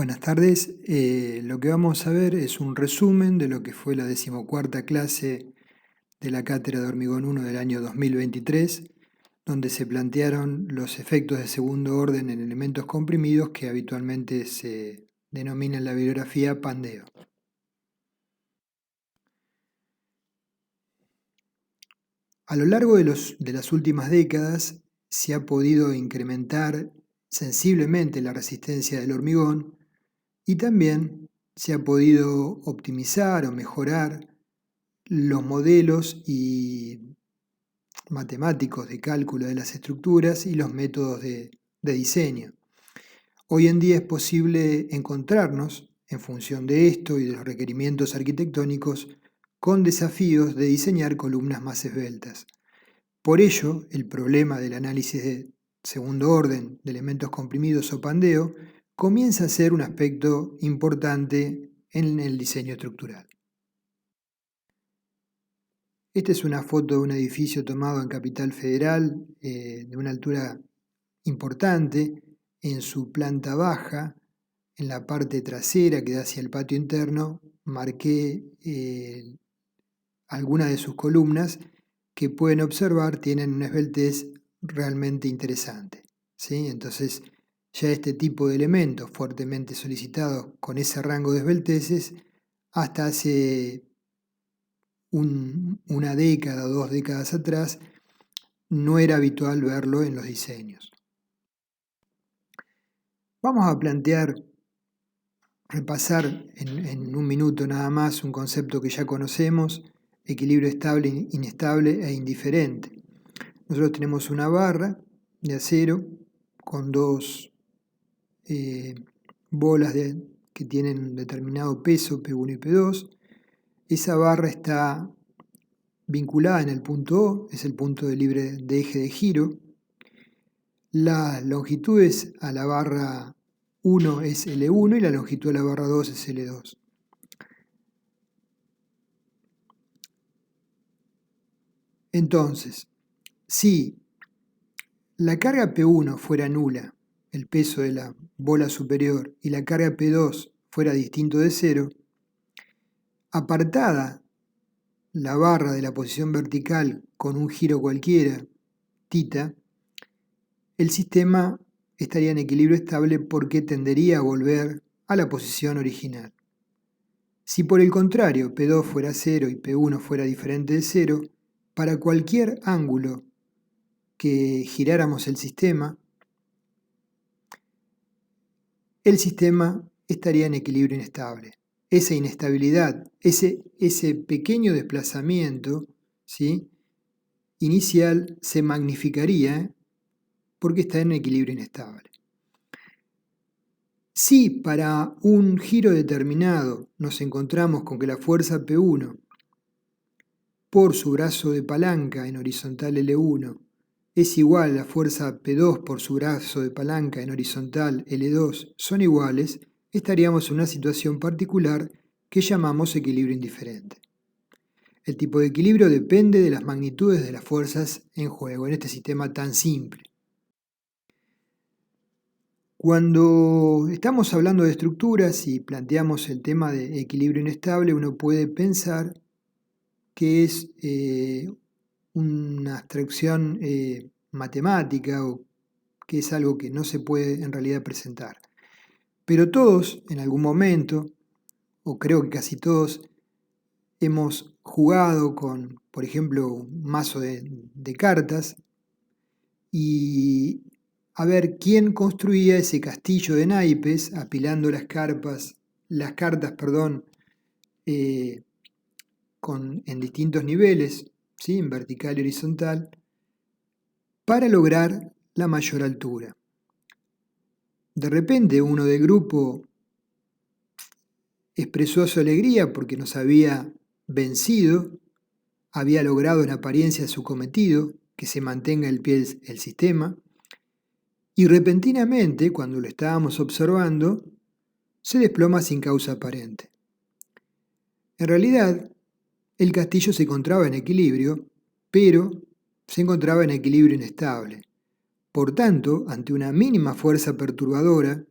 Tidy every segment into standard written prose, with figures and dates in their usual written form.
Buenas tardes. Lo que vamos a ver es un resumen de lo que fue la 14ª clase de la Cátedra de Hormigón 1 del año 2023, donde se plantearon los efectos de segundo orden en elementos comprimidos que habitualmente se denomina en la bibliografía pandeo. A lo largo de las últimas décadas se ha podido incrementar sensiblemente la resistencia del hormigón y también se ha podido optimizar o mejorar los modelos y matemáticos de cálculo de las estructuras y los métodos de diseño. Hoy en día es posible encontrarnos, en función de esto y de los requerimientos arquitectónicos, con desafíos de diseñar columnas más esbeltas. Por ello, el problema del análisis de segundo orden de elementos comprimidos o pandeo comienza a ser un aspecto importante en el diseño estructural. Esta es una foto de un edificio tomado en Capital Federal, de una altura importante. En su planta baja, en la parte trasera que da hacia el patio interno, marqué algunas de sus columnas que pueden observar tienen una esbeltez realmente interesante, ¿sí? Entonces, ya este tipo de elementos fuertemente solicitados con ese rango de esbelteces, hasta hace una década o 2 décadas atrás, no era habitual verlo en los diseños. Vamos a repasar en un minuto nada más un concepto que ya conocemos: equilibrio estable, inestable e indiferente. Nosotros tenemos una barra de acero con dos bolas que tienen un determinado peso, P1 y P2. Esa barra está vinculada en el punto O, es el punto de eje de giro. Las longitudes a la barra 1 es L1 y la longitud a la barra 2 es L2. Entonces, si la carga P1 fuera nula, el peso de la bola superior, y la carga P2 fuera distinto de cero, apartada la barra de la posición vertical con un giro cualquiera, θ, el sistema estaría en equilibrio estable porque tendería a volver a la posición original. Si por el contrario P2 fuera 0 y P1 fuera diferente de 0, para cualquier ángulo que giráramos el sistema estaría en equilibrio inestable. Esa inestabilidad, ese pequeño desplazamiento, ¿sí?, inicial se magnificaría porque está en equilibrio inestable. Si para un giro determinado nos encontramos con que la fuerza P1 por su brazo de palanca en horizontal L1 es igual a la fuerza P2 por su brazo de palanca en horizontal L2 son iguales, estaríamos en una situación particular que llamamos equilibrio indiferente. El tipo de equilibrio depende de las magnitudes de las fuerzas en juego en este sistema tan simple. Cuando estamos hablando de estructuras y planteamos el tema de equilibrio inestable, uno puede pensar que es una abstracción matemática o que es algo que no se puede en realidad presentar. Pero todos, en algún momento, o creo que casi todos, hemos jugado con, por ejemplo, un mazo de cartas y a ver quién construía ese castillo de naipes apilando las cartas, en distintos niveles, ¿sí?, en vertical y horizontal, para lograr la mayor altura. De repente uno del grupo expresó su alegría porque nos había vencido, había logrado en apariencia su cometido, que se mantenga en pie el sistema, y repentinamente, cuando lo estábamos observando, se desploma sin causa aparente. En realidad, el castillo se encontraba en equilibrio, pero se encontraba en equilibrio inestable. Por tanto, ante una mínima fuerza perturbadora,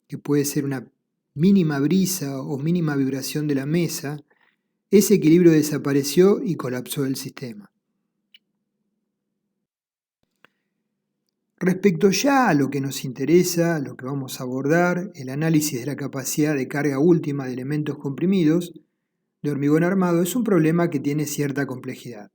que puede ser una mínima brisa o mínima vibración de la mesa, ese equilibrio desapareció y colapsó el sistema. Respecto ya a lo que nos interesa, lo que vamos a abordar, el análisis de la capacidad de carga última de elementos comprimidos de hormigón armado es un problema que tiene cierta complejidad.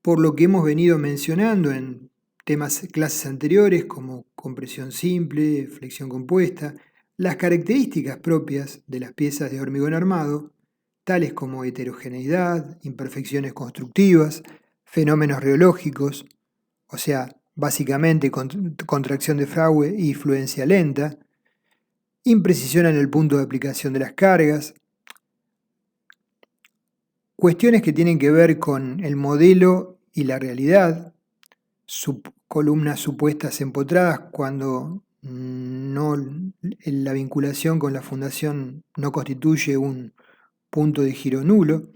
Por lo que hemos venido mencionando en clases anteriores como compresión simple, flexión compuesta, las características propias de las piezas de hormigón armado, tales como heterogeneidad, imperfecciones constructivas, fenómenos reológicos, o sea, básicamente contracción de fragua y fluencia lenta, imprecisión en el punto de aplicación de las cargas, cuestiones que tienen que ver con el modelo y la realidad, columnas supuestas empotradas cuando la vinculación con la fundación no constituye un punto de giro nulo,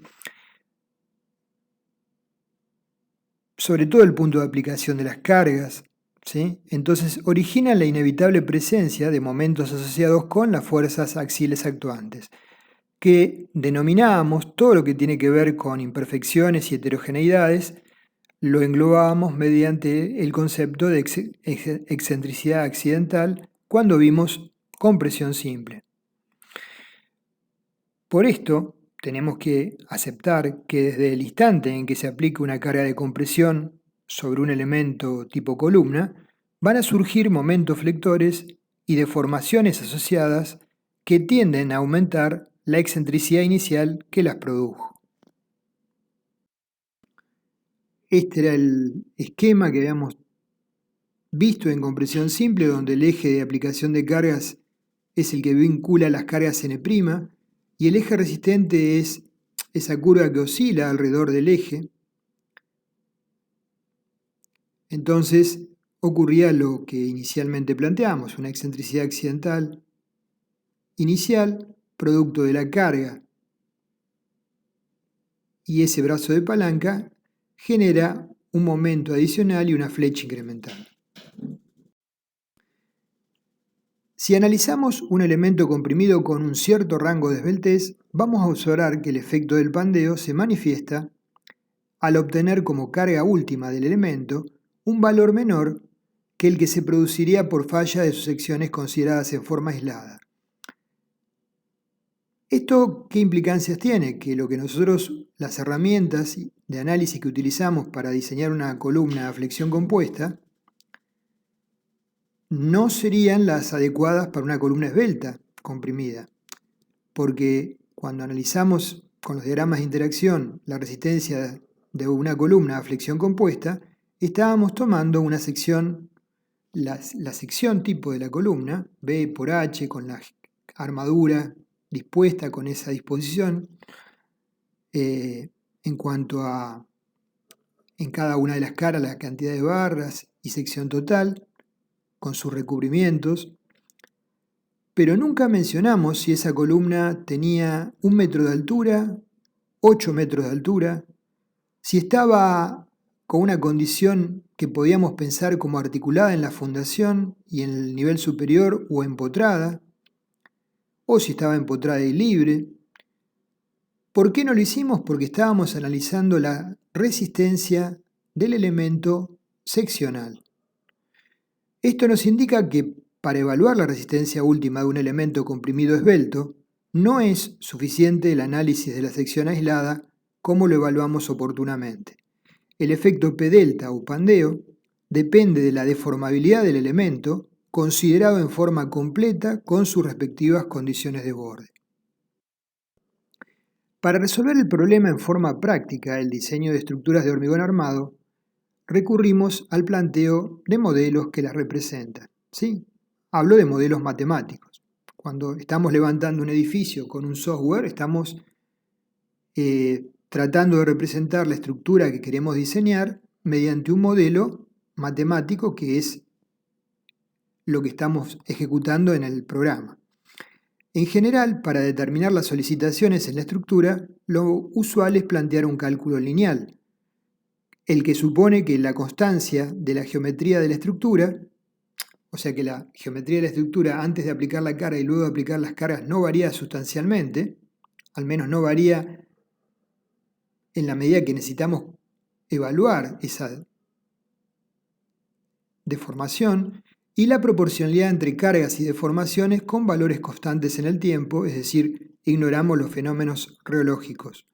sobre todo el punto de aplicación de las cargas, ¿sí? Entonces origina la inevitable presencia de momentos asociados con las fuerzas axiales actuantes, que denominábamos todo lo que tiene que ver con imperfecciones y heterogeneidades, lo englobábamos mediante el concepto de excentricidad accidental cuando vimos compresión simple. Por esto, tenemos que aceptar que desde el instante en que se aplica una carga de compresión sobre un elemento tipo columna, van a surgir momentos flectores y deformaciones asociadas que tienden a aumentar la excentricidad inicial que las produjo. Este era el esquema que habíamos visto en compresión simple, donde el eje de aplicación de cargas es el que vincula las cargas N', y el eje resistente es esa curva que oscila alrededor del eje. Entonces ocurría lo que inicialmente planteamos, una excentricidad accidental inicial, producto de la carga, y ese brazo de palanca genera un momento adicional y una flecha incremental. Si analizamos un elemento comprimido con un cierto rango de esbeltez, vamos a observar que el efecto del pandeo se manifiesta al obtener como carga última del elemento un valor menor que el que se produciría por falla de sus secciones consideradas en forma aislada. ¿Esto qué implicancias tiene? Que lo que nosotros, las herramientas de análisis que utilizamos para diseñar una columna a flexión compuesta, no serían las adecuadas para una columna esbelta comprimida, porque cuando analizamos con los diagramas de interacción la resistencia de una columna a flexión compuesta, estábamos tomando una sección, la sección tipo de la columna, B por H, con la armadura dispuesta con esa disposición, en cuanto a en cada una de las caras la cantidad de barras y sección total, con sus recubrimientos, pero nunca mencionamos si esa columna tenía 1 metro de altura, 8 metros de altura, si estaba con una condición que podíamos pensar como articulada en la fundación y en el nivel superior o empotrada, o si estaba empotrada y libre. ¿Por qué no lo hicimos? Porque estábamos analizando la resistencia del elemento seccional. Esto nos indica que para evaluar la resistencia última de un elemento comprimido esbelto, no es suficiente el análisis de la sección aislada como lo evaluamos oportunamente. El efecto P delta o pandeo depende de la deformabilidad del elemento considerado en forma completa con sus respectivas condiciones de borde. Para resolver el problema en forma práctica, el diseño de estructuras de hormigón armado, recurrimos al planteo de modelos que las representan. ¿Sí? Hablo de modelos matemáticos. Cuando estamos levantando un edificio con un software, estamos tratando de representar la estructura que queremos diseñar mediante un modelo matemático que es lo que estamos ejecutando en el programa. En general, para determinar las solicitaciones en la estructura, lo usual es plantear un cálculo lineal, el que supone que la constancia de la geometría de la estructura, o sea que la geometría de la estructura antes de aplicar la carga y luego de aplicar las cargas no varía sustancialmente, al menos no varía en la medida que necesitamos evaluar esa deformación, y la proporcionalidad entre cargas y deformaciones con valores constantes en el tiempo, es decir, ignoramos los fenómenos reológicos.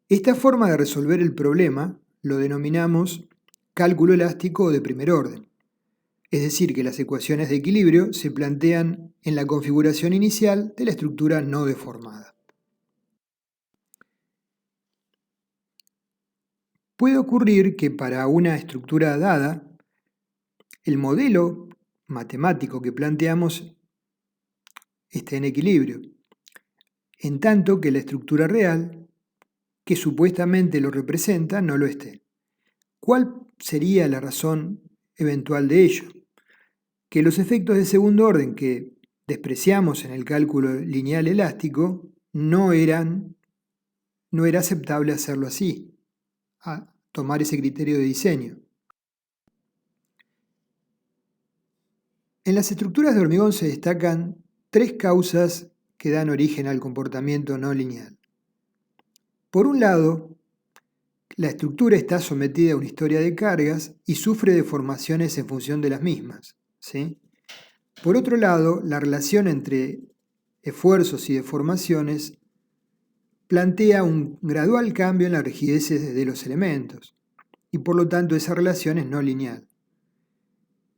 Esta forma de resolver el problema lo denominamos cálculo elástico de primer orden, es decir, que las ecuaciones de equilibrio se plantean en la configuración inicial de la estructura no deformada. Puede ocurrir que para una estructura dada, el modelo matemático que planteamos esté en equilibrio, en tanto que la estructura real, que supuestamente lo representa, no lo esté. ¿Cuál sería la razón eventual de ello? Que los efectos de segundo orden que despreciamos en el cálculo lineal elástico no era aceptable hacerlo así, a tomar ese criterio de diseño. En las estructuras de hormigón se destacan tres causas que dan origen al comportamiento no lineal. Por un lado, la estructura está sometida a una historia de cargas y sufre deformaciones en función de las mismas, ¿sí? Por otro lado, la relación entre esfuerzos y deformaciones plantea un gradual cambio en la rigidez de los elementos, y por lo tanto esa relación es no lineal.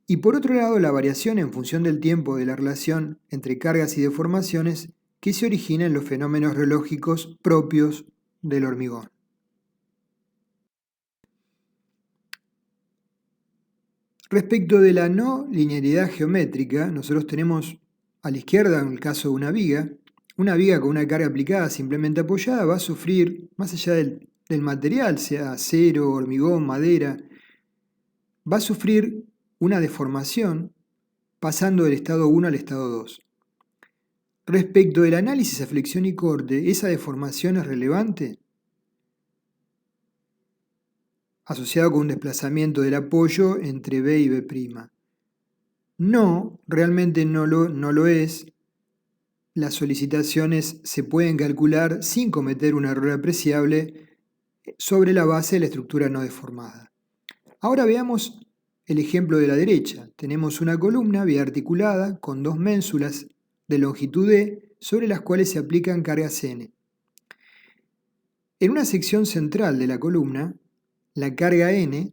Y por otro lado, la variación en función del tiempo de la relación entre cargas y deformaciones que se origina en los fenómenos reológicos propios del hormigón. Respecto de la no linealidad geométrica, nosotros tenemos a la izquierda, en el caso de una viga con una carga aplicada simplemente apoyada va a sufrir, más allá del material, sea acero, hormigón, madera, va a sufrir una deformación pasando del estado 1 al estado 2. Respecto del análisis a flexión y corte, ¿esa deformación es relevante? Asociado con un desplazamiento del apoyo entre B y B'. No, realmente no lo es. Las solicitaciones se pueden calcular sin cometer un error apreciable sobre la base de la estructura no deformada. Ahora veamos el ejemplo de la derecha. Tenemos una columna biarticulada con dos ménsulas de longitud D sobre las cuales se aplican cargas N. En una sección central de la columna, la carga N,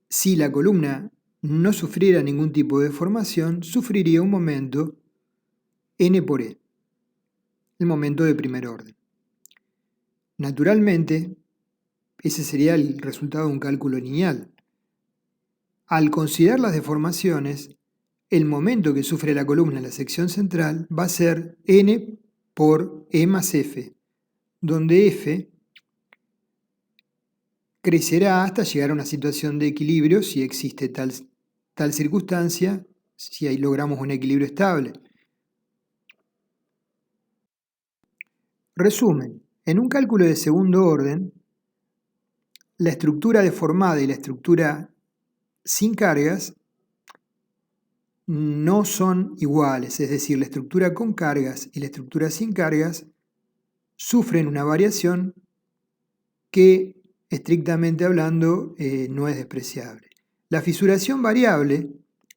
si la columna no sufriera ningún tipo de deformación, sufriría un momento N por E, el momento de primer orden. Naturalmente, ese sería el resultado de un cálculo lineal. Al considerar las deformaciones, el momento que sufre la columna en la sección central va a ser N por E más F, donde F crecerá hasta llegar a una situación de equilibrio si existe tal circunstancia, si ahí logramos un equilibrio estable. Resumen, en un cálculo de segundo orden, la estructura deformada y la estructura sin cargas no son iguales, es decir, la estructura con cargas y la estructura sin cargas sufren una variación que, estrictamente hablando, no es despreciable. La fisuración variable,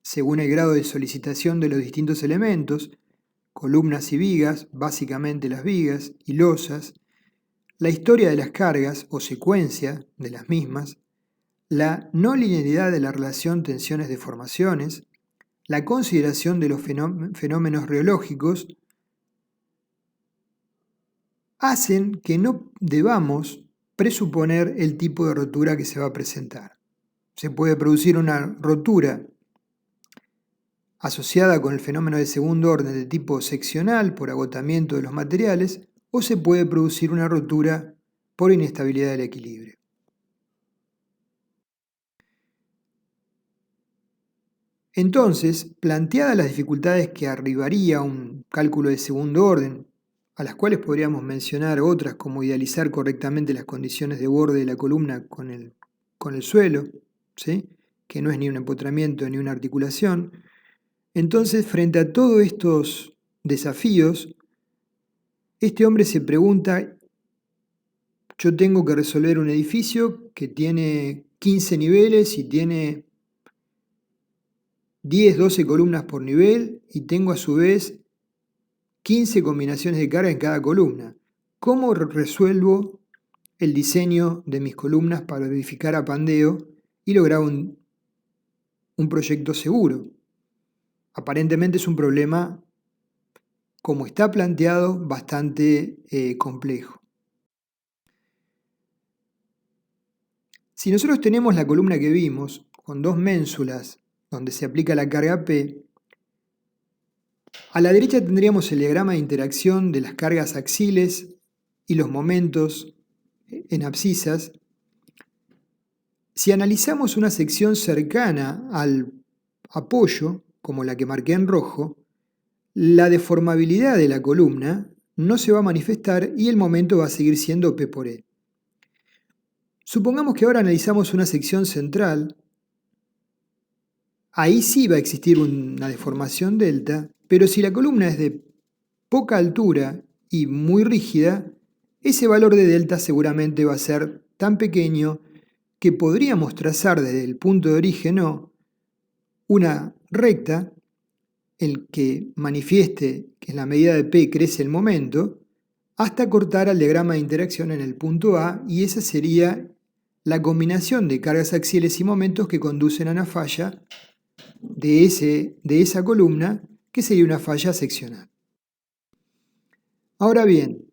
según el grado de solicitación de los distintos elementos, columnas y vigas, básicamente las vigas, y losas, la historia de las cargas o secuencia de las mismas, la no linealidad de la relación tensiones-deformaciones, la consideración de los fenómenos reológicos, hacen que no debamos presuponer el tipo de rotura que se va a presentar. Se puede producir una rotura asociada con el fenómeno de segundo orden de tipo seccional por agotamiento de los materiales, o se puede producir una rotura por inestabilidad del equilibrio. Entonces, planteadas las dificultades que arribaría un cálculo de segundo orden, a las cuales podríamos mencionar otras como idealizar correctamente las condiciones de borde de la columna con el suelo, ¿sí? que no es ni un empotramiento ni una articulación. Entonces, frente a todos estos desafíos, este hombre se pregunta, yo tengo que resolver un edificio que tiene 15 niveles y tiene 10, 12 columnas por nivel y tengo a su vez 15 combinaciones de carga en cada columna. ¿Cómo resuelvo el diseño de mis columnas para verificar a Pandeo y lograr un proyecto seguro? Aparentemente es un problema, como está planteado, bastante complejo. Si nosotros tenemos la columna que vimos, con dos ménsulas donde se aplica la carga P, a la derecha tendríamos el diagrama de interacción de las cargas axiles y los momentos en abscisas. Si analizamos una sección cercana al apoyo, como la que marqué en rojo, la deformabilidad de la columna no se va a manifestar y el momento va a seguir siendo P por E. Supongamos que ahora analizamos una sección central. Ahí sí va a existir una deformación delta, pero si la columna es de poca altura y muy rígida, ese valor de delta seguramente va a ser tan pequeño que podríamos trazar desde el punto de origen O una recta el que manifieste que en la medida de P crece el momento, hasta cortar al diagrama de interacción en el punto A, y esa sería la combinación de cargas axiales y momentos que conducen a una falla de esa columna, que sería una falla seccional. Ahora bien,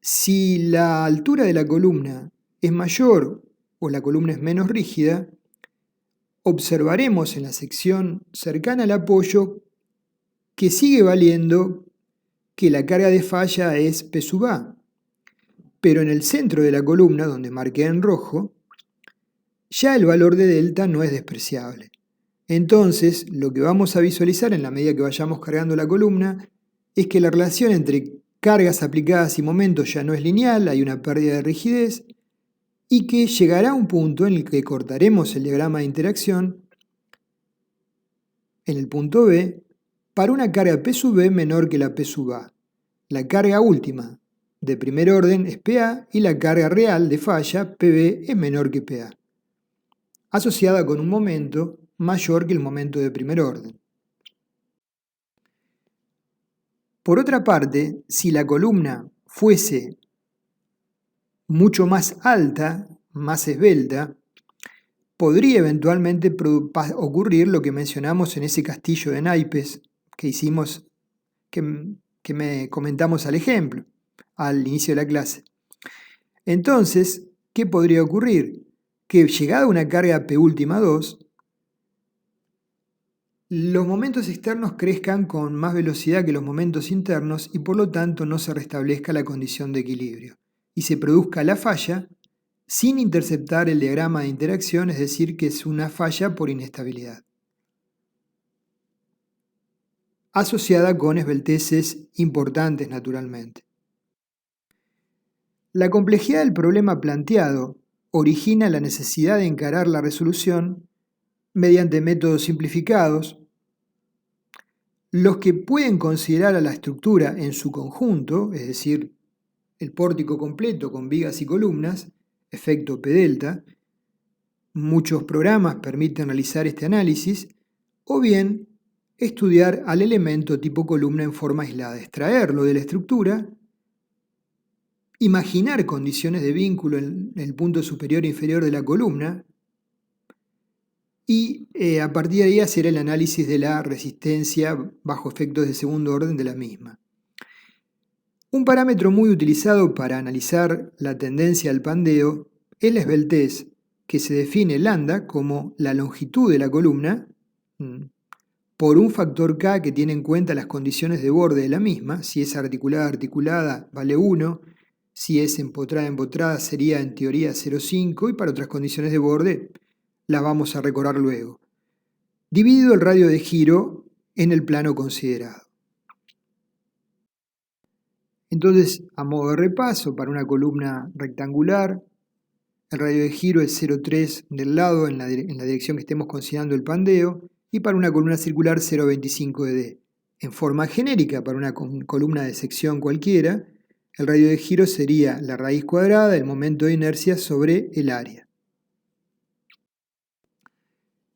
si la altura de la columna es mayor o la columna es menos rígida, observaremos en la sección cercana al apoyo que sigue valiendo que la carga de falla es P sub A, pero en el centro de la columna, donde marqué en rojo, ya el valor de delta no es despreciable. Entonces, lo que vamos a visualizar en la medida que vayamos cargando la columna es que la relación entre cargas aplicadas y momentos ya no es lineal, hay una pérdida de rigidez, y que llegará un punto en el que cortaremos el diagrama de interacción en el punto B para una carga P sub B menor que la P sub A. La carga última de primer orden es PA y la carga real de falla, PB, es menor que PA, asociada con un momento mayor que el momento de primer orden. Por otra parte, si la columna fuese mucho más alta, más esbelta, podría eventualmente ocurrir lo que mencionamos en ese castillo de naipes que hicimos, que me comentamos al ejemplo, al inicio de la clase. Entonces, ¿qué podría ocurrir? Que llegada una carga P última 2, los momentos externos crezcan con más velocidad que los momentos internos y por lo tanto no se restablezca la condición de equilibrio y se produzca la falla sin interceptar el diagrama de interacción, es decir, que es una falla por inestabilidad, asociada con esbelteces importantes naturalmente. La complejidad del problema planteado origina la necesidad de encarar la resolución mediante métodos simplificados, los que pueden considerar a la estructura en su conjunto, es decir, el pórtico completo con vigas y columnas, efecto P delta. Muchos programas permiten realizar este análisis, o bien estudiar al elemento tipo columna en forma aislada, extraerlo de la estructura, imaginar condiciones de vínculo en el punto superior e inferior de la columna y a partir de ahí hacer el análisis de la resistencia bajo efectos de segundo orden de la misma. Un parámetro muy utilizado para analizar la tendencia al pandeo es la esbeltez, que se define lambda como la longitud de la columna por un factor K que tiene en cuenta las condiciones de borde de la misma. Si es articulada vale 1, si es empotrada sería en teoría 0,5 y para otras condiciones de borde las vamos a recordar luego. Dividido el radio de giro en el plano considerado. Entonces, a modo de repaso, para una columna rectangular, el radio de giro es 0,3 del lado en la dirección que estemos considerando el pandeo, y para una columna circular 0,25 de D. En forma genérica, para una columna de sección cualquiera, el radio de giro sería la raíz cuadrada del momento de inercia sobre el área.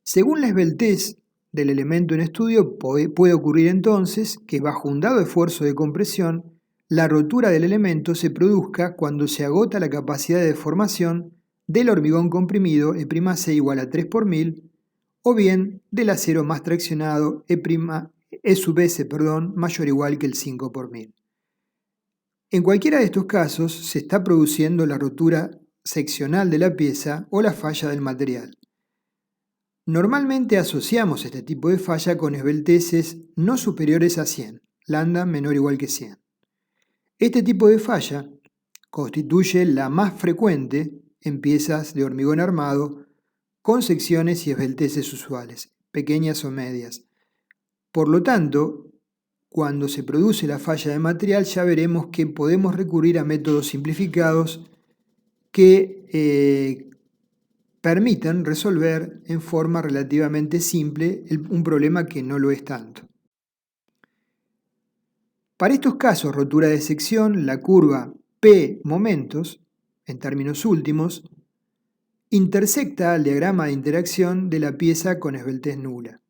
Según la esbeltez del elemento en estudio, puede ocurrir entonces que bajo un dado esfuerzo de compresión, la rotura del elemento se produzca cuando se agota la capacidad de deformación del hormigón comprimido E'C igual a 3 por 1000, o bien del acero más traccionado E sub S mayor o igual que el 5 por 1000. En cualquiera de estos casos se está produciendo la rotura seccional de la pieza o la falla del material. Normalmente asociamos este tipo de falla con esbelteces no superiores a 100, lambda menor o igual que 100. Este tipo de falla constituye la más frecuente en piezas de hormigón armado con secciones y esbelteces usuales, pequeñas o medias. Por lo tanto, cuando se produce la falla de material ya veremos que podemos recurrir a métodos simplificados que permitan resolver en forma relativamente simple un problema que no lo es tanto. Para estos casos, rotura de sección, la curva P momentos, en términos últimos, intersecta el diagrama de interacción de la pieza con esbeltez nula.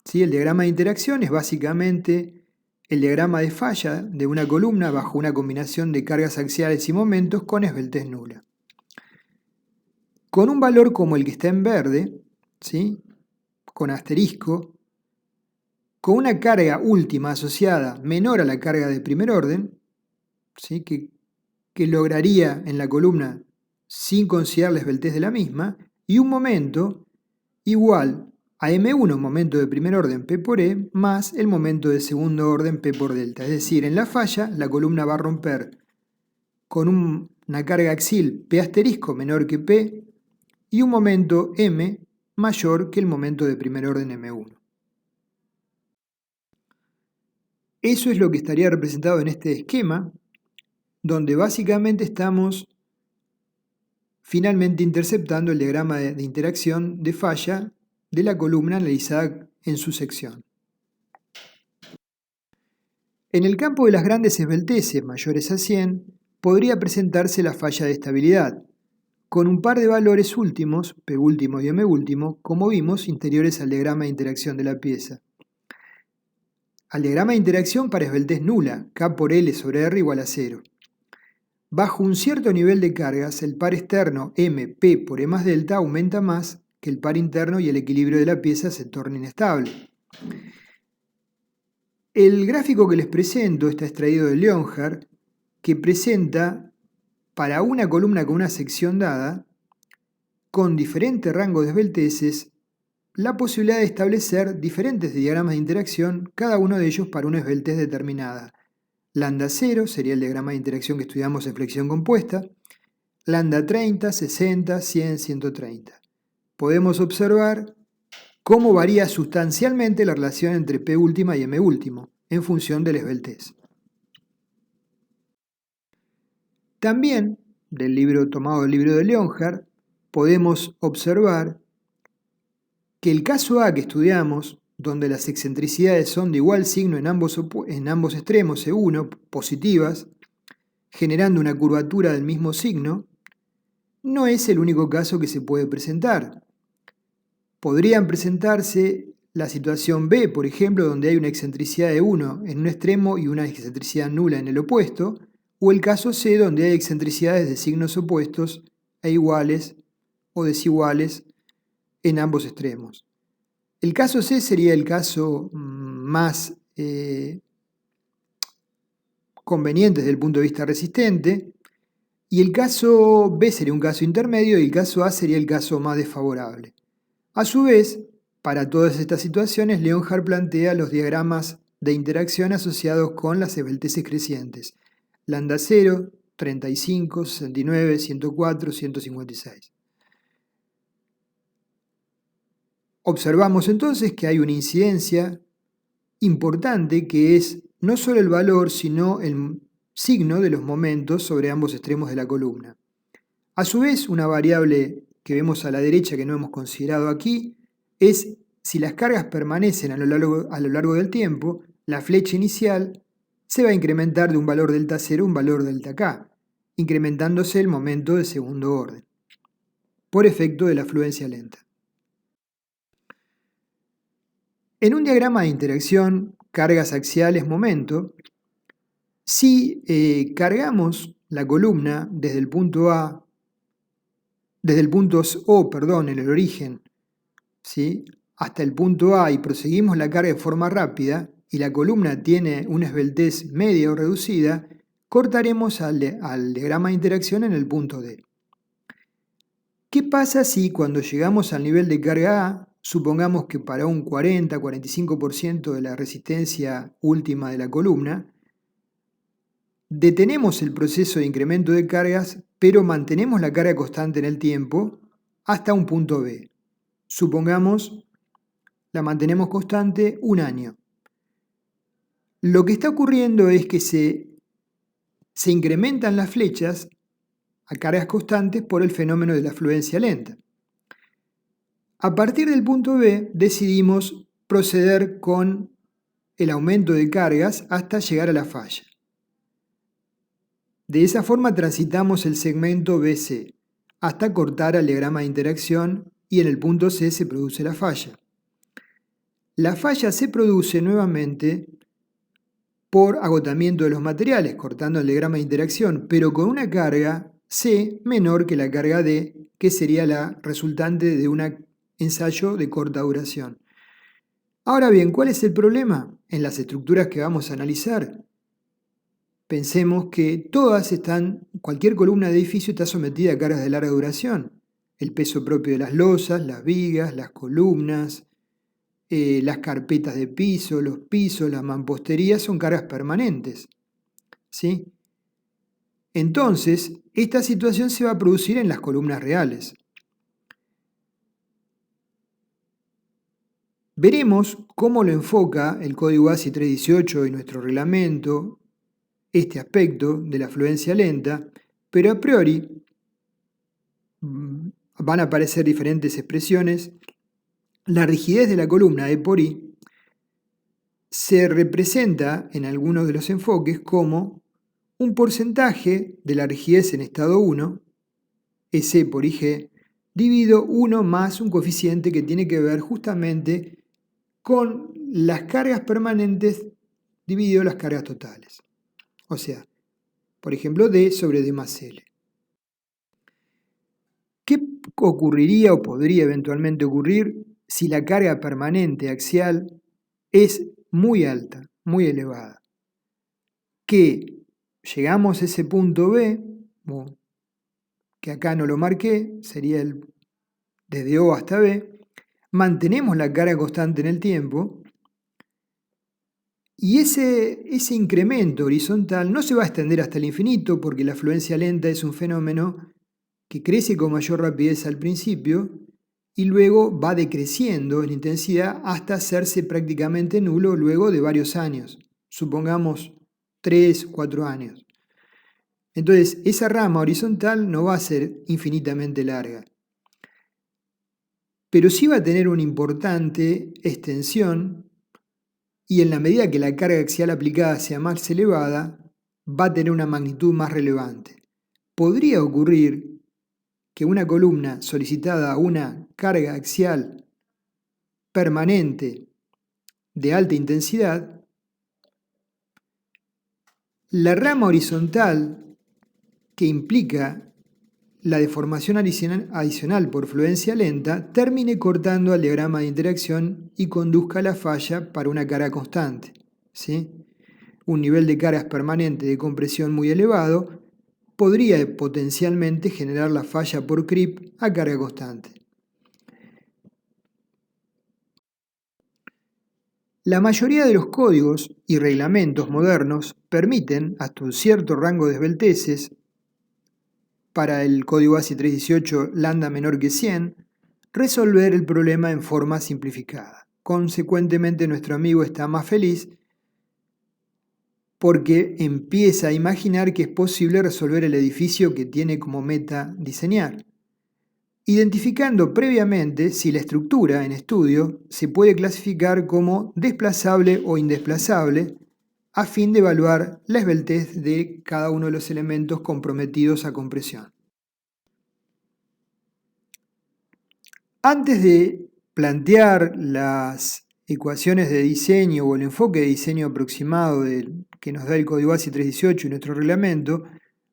¿Sí? El diagrama de interacción es básicamente el diagrama de falla de una columna bajo una combinación de cargas axiales y momentos con esbeltez nula. Con un valor como el que está en verde, ¿sí? Con asterisco, con una carga última asociada menor a la carga de primer orden, ¿sí? que lograría en la columna sin considerar la esbeltez de la misma, y un momento igual a M1, momento de primer orden P por E, más el momento de segundo orden P por delta. Es decir, en la falla la columna va a romper con una carga axial P asterisco menor que P y un momento M mayor que el momento de primer orden M1. Eso es lo que estaría representado en este esquema, donde básicamente estamos finalmente interceptando el diagrama de interacción de falla de la columna analizada en su sección. En el campo de las grandes esbelteces mayores a 100, podría presentarse la falla de estabilidad, con un par de valores últimos, P último y M último, como vimos, interiores al diagrama de interacción de la pieza. Al diagrama de interacción para esbeltez nula, K por L sobre R igual a 0. Bajo un cierto nivel de cargas, el par externo MP por E más delta aumenta más que el par interno y el equilibrio de la pieza se torna inestable. El gráfico que les presento está extraído de Leonhardt, que presenta para una columna con una sección dada, con diferente rango de esbelteces, la posibilidad de establecer diferentes diagramas de interacción, cada uno de ellos para una esbeltez determinada. Lambda 0 sería el diagrama de interacción que estudiamos en flexión compuesta, lambda 30, 60, 100, 130. Podemos observar cómo varía sustancialmente la relación entre P última y M último, en función de la esbeltez. También, tomado del libro de Leonhardt, podemos observar que el caso A que estudiamos, donde las excentricidades son de igual signo en ambos extremos, E1, positivas, generando una curvatura del mismo signo, no es el único caso que se puede presentar. Podrían presentarse la situación B, por ejemplo, donde hay una excentricidad de 1 en un extremo y una excentricidad nula en el opuesto, o el caso C, donde hay excentricidades de signos opuestos e iguales o desiguales en ambos extremos. El caso C sería el caso más conveniente desde el punto de vista resistente, y el caso B sería un caso intermedio y el caso A sería el caso más desfavorable. A su vez, para todas estas situaciones, Leonhardt plantea los diagramas de interacción asociados con las esbelteces crecientes, lambda 0, 35, 69, 104, 156. Observamos entonces que hay una incidencia importante que es no solo el valor, sino el signo de los momentos sobre ambos extremos de la columna. A su vez, una variable que vemos a la derecha que no hemos considerado aquí es si las cargas permanecen a lo largo del tiempo, la flecha inicial se va a incrementar de un valor delta 0 a un valor delta k, incrementándose el momento de segundo orden, por efecto de la fluencia lenta. En un diagrama de interacción, cargas axiales, momento, si cargamos la columna desde el punto O, en el origen, ¿sí?, hasta el punto A y proseguimos la carga de forma rápida y la columna tiene una esbeltez media o reducida, cortaremos al diagrama de interacción en el punto D. ¿Qué pasa si cuando llegamos al nivel de carga A, supongamos que para un 40-45% de la resistencia última de la columna, detenemos el proceso de incremento de cargas, pero mantenemos la carga constante en el tiempo hasta un punto B? Supongamos la mantenemos constante un año. Lo que está ocurriendo es que se incrementan las flechas a cargas constantes por el fenómeno de la fluencia lenta. A partir del punto B decidimos proceder con el aumento de cargas hasta llegar a la falla. De esa forma transitamos el segmento BC hasta cortar al diagrama de interacción y en el punto C se produce la falla. La falla se produce nuevamente por agotamiento de los materiales, cortando el diagrama de interacción, pero con una carga C menor que la carga D, que sería la resultante de un ensayo de corta duración. Ahora bien, ¿cuál es el problema en las estructuras que vamos a analizar? Pensemos que cualquier columna de edificio está sometida a cargas de larga duración. El peso propio de las losas, las vigas, las columnas, las carpetas de piso, los pisos, la mampostería son cargas permanentes, ¿sí? Entonces, esta situación se va a producir en las columnas reales. Veremos cómo lo enfoca el código ASI 318 y nuestro reglamento, este aspecto de la fluencia lenta, pero a priori van a aparecer diferentes expresiones. La rigidez de la columna E por I se representa en algunos de los enfoques como un porcentaje de la rigidez en estado 1, S por IG, dividido 1 más un coeficiente que tiene que ver justamente con las cargas permanentes dividido las cargas totales. O sea, por ejemplo, D sobre D más L. ¿Qué ocurriría o podría eventualmente ocurrir si la carga permanente axial es muy alta, muy elevada? Que llegamos a ese punto B, que acá no lo marqué, sería desde O hasta B, mantenemos la carga constante en el tiempo y ese incremento horizontal no se va a extender hasta el infinito porque la fluencia lenta es un fenómeno que crece con mayor rapidez al principio y luego va decreciendo en intensidad hasta hacerse prácticamente nulo luego de varios años, supongamos 3, 4 años. Entonces, esa rama horizontal no va a ser infinitamente larga, pero sí va a tener una importante extensión y en la medida que la carga axial aplicada sea más elevada, va a tener una magnitud más relevante. Podría ocurrir que una columna solicitada a una carga axial permanente de alta intensidad, la rama horizontal que implica la deformación adicional por fluencia lenta termine cortando al diagrama de interacción y conduzca a la falla para una carga constante, ¿sí? Un nivel de cargas permanente de compresión muy elevado podría potencialmente generar la falla por creep a carga constante. La mayoría de los códigos y reglamentos modernos permiten, hasta un cierto rango de esbelteces, para el código ASI 318 lambda menor que 100, resolver el problema en forma simplificada. Consecuentemente, nuestro amigo está más feliz porque empieza a imaginar que es posible resolver el edificio que tiene como meta diseñar, identificando previamente si la estructura en estudio se puede clasificar como desplazable o indesplazable, a fin de evaluar la esbeltez de cada uno de los elementos comprometidos a compresión. Antes de plantear las ecuaciones de diseño o el enfoque de diseño aproximado que nos da el Código ASI 318 y nuestro reglamento,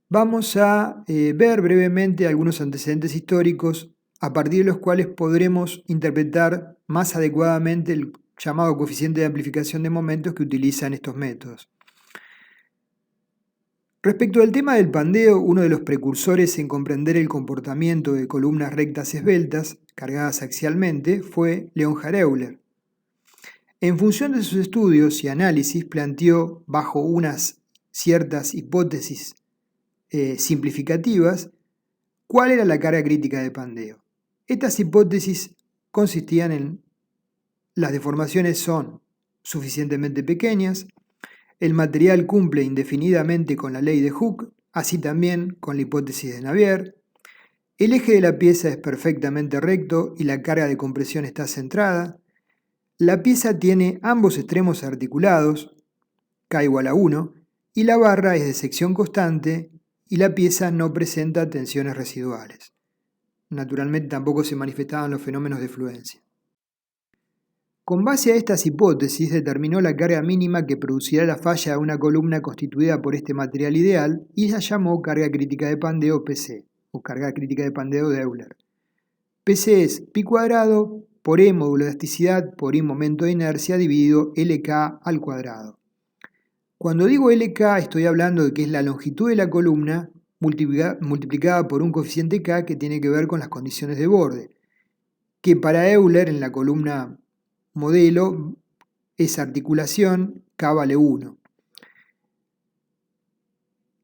vamos a ver brevemente algunos antecedentes históricos a partir de los cuales podremos interpretar más adecuadamente el llamado coeficiente de amplificación de momentos que utilizan estos métodos. Respecto al tema del pandeo, uno de los precursores en comprender el comportamiento de columnas rectas esbeltas, cargadas axialmente, fue Leonhard Euler. En función de sus estudios y análisis, planteó, bajo unas ciertas hipótesis simplificativas, cuál era la carga crítica de pandeo. Estas hipótesis consistían en: las deformaciones son suficientemente pequeñas, el material cumple indefinidamente con la ley de Hooke, así también con la hipótesis de Navier, el eje de la pieza es perfectamente recto y la carga de compresión está centrada, la pieza tiene ambos extremos articulados, K igual a 1, y la barra es de sección constante y la pieza no presenta tensiones residuales. Naturalmente tampoco se manifestaban los fenómenos de fluencia. Con base a estas hipótesis determinó la carga mínima que producirá la falla de una columna constituida por este material ideal y la llamó carga crítica de pandeo PC, o carga crítica de pandeo de Euler. PC es pi cuadrado por E módulo de elasticidad por I momento de inercia dividido LK al cuadrado. Cuando digo LK estoy hablando de que es la longitud de la columna multiplicada por un coeficiente K que tiene que ver con las condiciones de borde, que para Euler en la columna modelo, esa articulación K vale 1.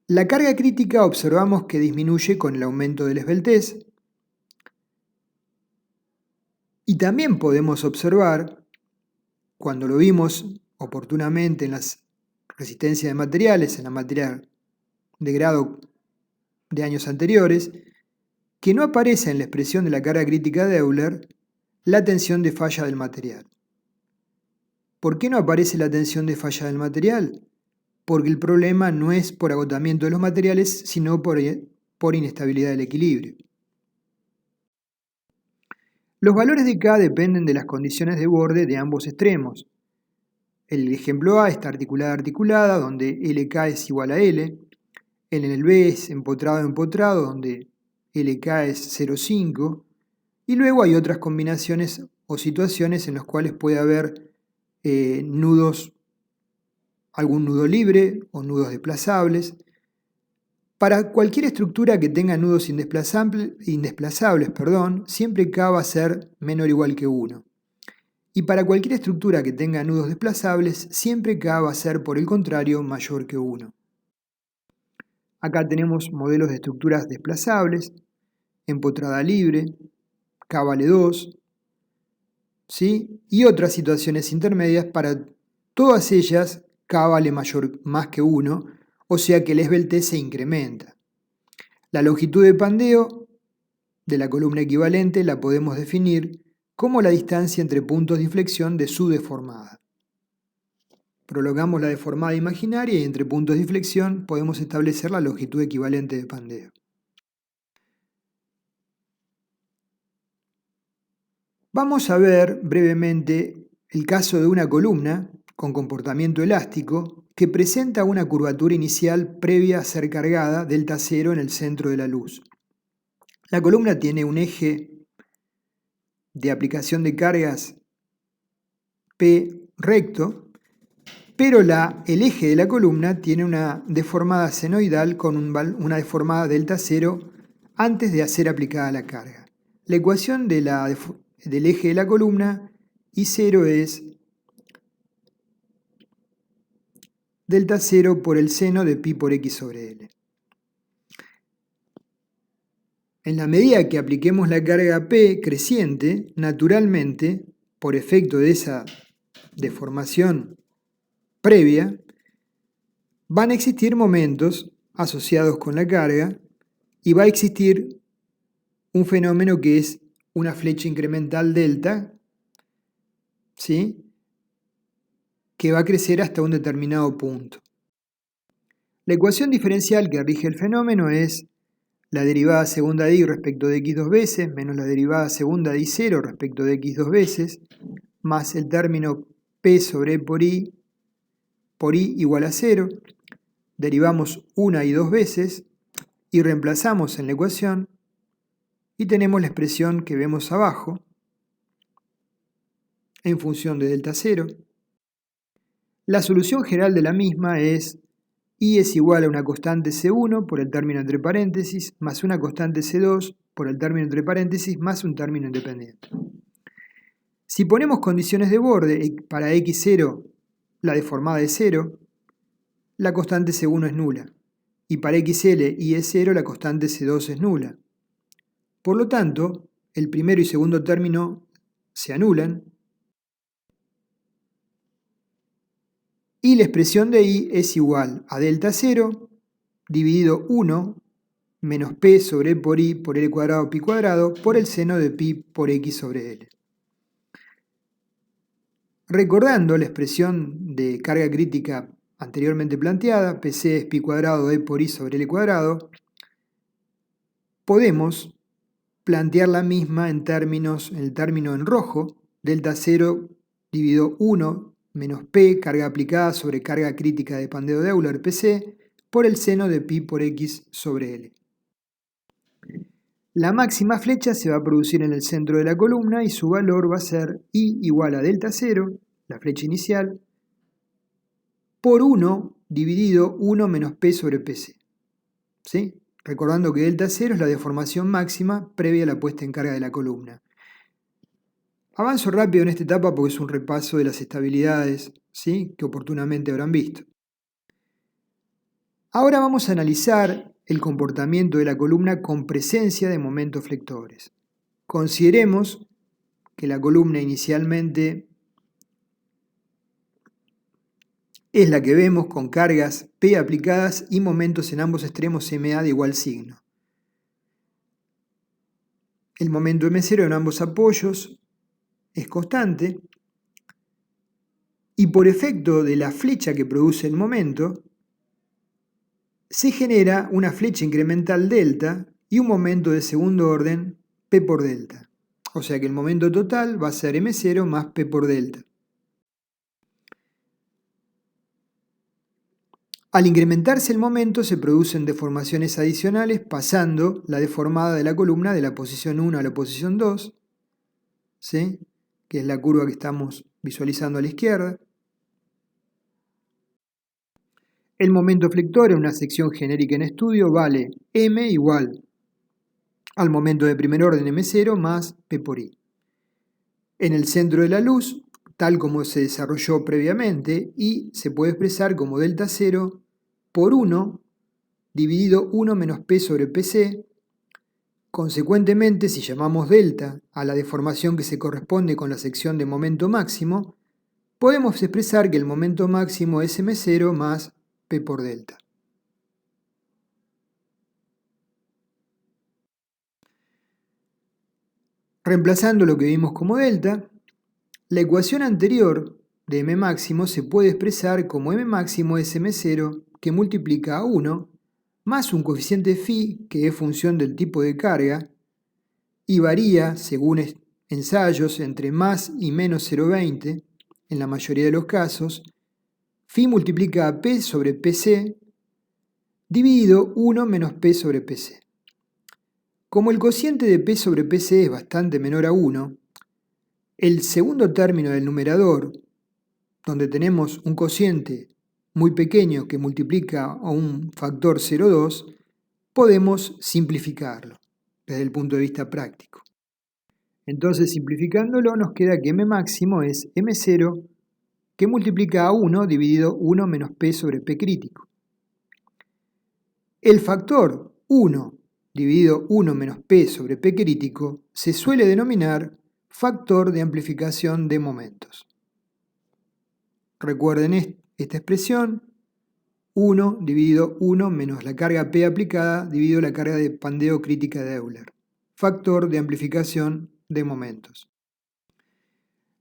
La carga crítica observamos que disminuye con el aumento de la esbeltez y también podemos observar, cuando lo vimos oportunamente en las resistencias de materiales, en la materia de grado de años anteriores, que no aparece en la expresión de la carga crítica de Euler la tensión de falla del material. ¿Por qué no aparece la tensión de falla del material? Porque el problema no es por agotamiento de los materiales, sino por inestabilidad del equilibrio. Los valores de K dependen de las condiciones de borde de ambos extremos. El ejemplo A está articulada, donde LK es igual a L. En el B es empotrado, donde LK es 0,5. Y luego hay otras combinaciones o situaciones en las cuales puede haber nudos, algún nudo libre o nudos desplazables. Para cualquier estructura que tenga nudos indesplazables, siempre K va a ser menor o igual que 1. Y para cualquier estructura que tenga nudos desplazables, siempre K va a ser, por el contrario, mayor que 1. Acá tenemos modelos de estructuras desplazables, empotrada libre, K vale 2, ¿sí? Y otras situaciones intermedias, para todas ellas K vale más que 1, o sea que el esbeltez se incrementa. La longitud de pandeo de la columna equivalente la podemos definir como la distancia entre puntos de inflexión de su deformada. Prolongamos la deformada imaginaria y entre puntos de inflexión podemos establecer la longitud equivalente de pandeo. Vamos a ver brevemente el caso de una columna con comportamiento elástico que presenta una curvatura inicial previa a ser cargada delta 0 en el centro de la luz. La columna tiene un eje de aplicación de cargas P recto, pero el eje de la columna tiene una deformada senoidal con una deformada delta 0 antes de ser aplicada la carga. La ecuación del eje de la columna I0 es delta 0 por el seno de pi por x sobre L. En la medida que apliquemos la carga P creciente, naturalmente, por efecto de esa deformación previa, van a existir momentos asociados con la carga y va a existir un fenómeno que es una flecha incremental delta, ¿sí?, que va a crecer hasta un determinado punto. La ecuación diferencial que rige el fenómeno es la derivada segunda de y respecto de x dos veces menos la derivada segunda de y0 respecto de x dos veces más el término p sobre e por i igual a 0. Derivamos una y dos veces y reemplazamos en la ecuación y tenemos la expresión que vemos abajo en función de delta 0. La solución general de la misma es y es igual a una constante C1 por el término entre paréntesis más una constante C2 por el término entre paréntesis más un término independiente. Si ponemos condiciones de borde para x0 la deformada es 0, la constante C1 es nula, y para xl y e0 la constante C2 es nula. Por lo tanto, el primero y segundo término se anulan, y la expresión de y es igual a delta 0 dividido 1 menos p sobre e por i por l cuadrado pi cuadrado por el seno de pi por x sobre l. Recordando la expresión de carga crítica anteriormente planteada, pc es pi cuadrado e por i sobre l cuadrado, podemos plantear la misma en el término en rojo, delta 0 dividido 1 menos p, carga aplicada sobre carga crítica de pandeo de Euler, pc, por el seno de pi por x sobre l. La máxima flecha se va a producir en el centro de la columna y su valor va a ser i igual a delta 0, la flecha inicial, por 1 dividido 1 menos p sobre pc. ¿Sí? Recordando que delta 0 es la deformación máxima previa a la puesta en carga de la columna. Avanzo rápido en esta etapa porque es un repaso de las estabilidades, ¿sí?, que oportunamente habrán visto. Ahora vamos a analizar el comportamiento de la columna con presencia de momentos flectores. Consideremos que la columna inicialmente es la que vemos con cargas P aplicadas y momentos en ambos extremos MA de igual signo. El momento M0 en ambos apoyos es constante y por efecto de la flecha que produce el momento, se genera una flecha incremental delta y un momento de segundo orden P por delta. O sea que el momento total va a ser M0 más P por delta. Al incrementarse el momento se producen deformaciones adicionales pasando la deformada de la columna de la posición 1 a la posición 2, ¿sí?, que es la curva que estamos visualizando a la izquierda. El momento flector en una sección genérica en estudio vale m igual al momento de primer orden M0 más P por I. En el centro de la luz, tal como se desarrolló previamente, I se puede expresar como delta 0 por 1 dividido 1 menos P sobre PC. Consecuentemente, si llamamos delta a la deformación que se corresponde con la sección de momento máximo, podemos expresar que el momento máximo es M0 más P por delta. Reemplazando lo que vimos como delta, la ecuación anterior de M máximo se puede expresar como M máximo es M0 que multiplica a 1 más un coeficiente phi que es función del tipo de carga y varía según ensayos entre más y menos 0,20 en la mayoría de los casos. Phi multiplica a P sobre PC dividido 1 menos P sobre PC. Como el cociente de P sobre PC es bastante menor a 1, el segundo término del numerador, donde tenemos un cociente muy pequeño que multiplica a un factor 0,2, podemos simplificarlo desde el punto de vista práctico. Entonces, simplificándolo, nos queda que M máximo es M0 que multiplica a 1 dividido 1 menos P sobre P crítico. El factor 1 dividido 1 menos P sobre P crítico se suele denominar factor de amplificación de momentos. Recuerden esta expresión, 1 dividido 1 menos la carga P aplicada dividido la carga de pandeo crítica de Euler. Factor de amplificación de momentos.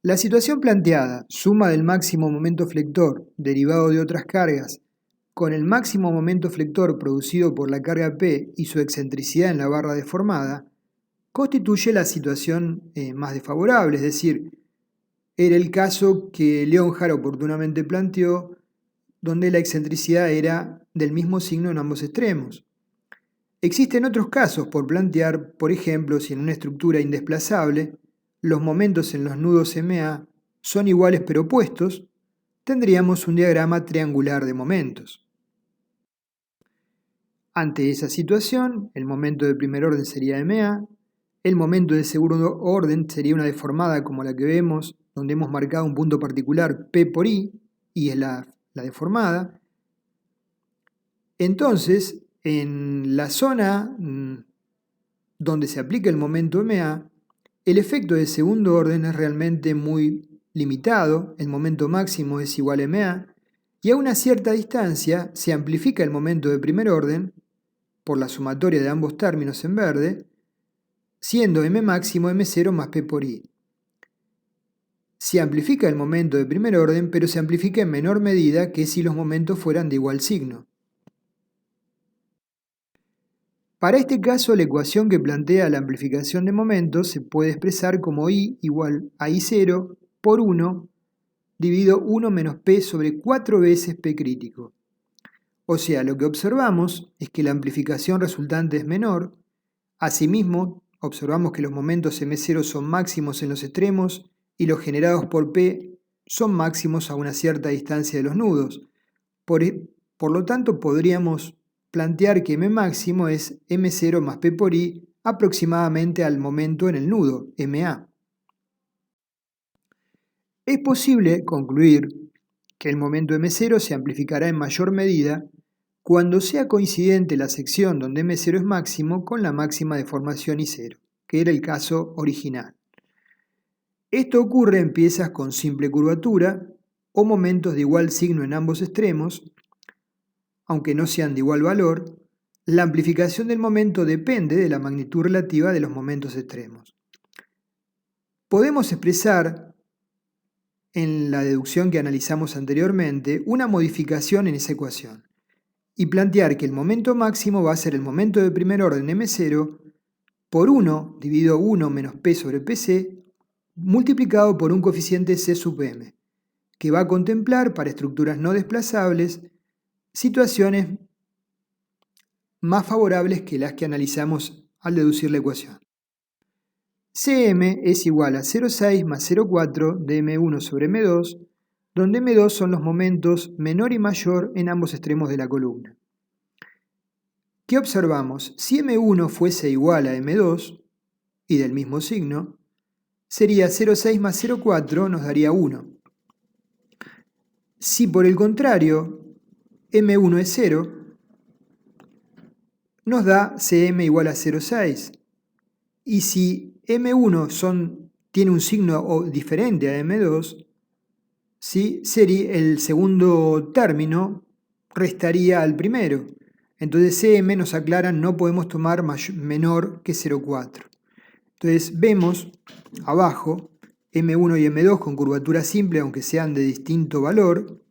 La situación planteada, suma del máximo momento flector derivado de otras cargas, con el máximo momento flector producido por la carga P y su excentricidad en la barra deformada, constituye la situación más desfavorable, es decir, era el caso que Leonhard oportunamente planteó, donde la excentricidad era del mismo signo en ambos extremos. Existen otros casos por plantear, por ejemplo, si en una estructura indesplazable los momentos en los nudos MA son iguales pero opuestos, tendríamos un diagrama triangular de momentos. Ante esa situación, el momento de primer orden sería MA, el momento de segundo orden sería una deformada como la que vemos, donde hemos marcado un punto particular P por I, y es la deformada. Entonces, en la zona donde se aplica el momento MA, el efecto de segundo orden es realmente muy limitado, el momento máximo es igual a MA, y a una cierta distancia se amplifica el momento de primer orden, por la sumatoria de ambos términos en verde, siendo M máximo M0 más P por I. Se amplifica el momento de primer orden, pero se amplifica en menor medida que si los momentos fueran de igual signo. Para este caso, la ecuación que plantea la amplificación de momentos se puede expresar como I igual a I0 por 1 dividido 1 menos P sobre 4 veces P crítico. O sea, lo que observamos es que la amplificación resultante es menor. Asimismo, observamos que los momentos M0 son máximos en los extremos y los generados por P son máximos a una cierta distancia de los nudos. Por lo tanto, podríamos plantear que M máximo es M0 más P por I aproximadamente al momento en el nudo, MA. Es posible concluir que el momento M0 se amplificará en mayor medida cuando sea coincidente la sección donde M0 es máximo con la máxima deformación I0, que era el caso original. Esto ocurre en piezas con simple curvatura o momentos de igual signo en ambos extremos, aunque no sean de igual valor. La amplificación del momento depende de la magnitud relativa de los momentos extremos. Podemos expresar, en la deducción que analizamos anteriormente, una modificación en esa ecuación y plantear que el momento máximo va a ser el momento de primer orden M0 por 1 dividido 1 menos P sobre PC multiplicado por un coeficiente C sub M, que va a contemplar para estructuras no desplazables situaciones más favorables que las que analizamos al deducir la ecuación. Cm es igual a 0,6 más 0,4 de M1 sobre M2, donde M2 son los momentos menor y mayor en ambos extremos de la columna. ¿Qué observamos? Si M1 fuese igual a M2, y del mismo signo, sería 0,6 más 0,4 nos daría 1. Si por el contrario M1 es 0, nos da Cm igual a 0,6. Y si M1 tiene un signo diferente a M2, ¿sí? El segundo término restaría al primero. Entonces Cm nos aclara no podemos tomar menor que 0,4. Entonces vemos abajo M1 y M2 con curvatura simple aunque sean de distinto valor,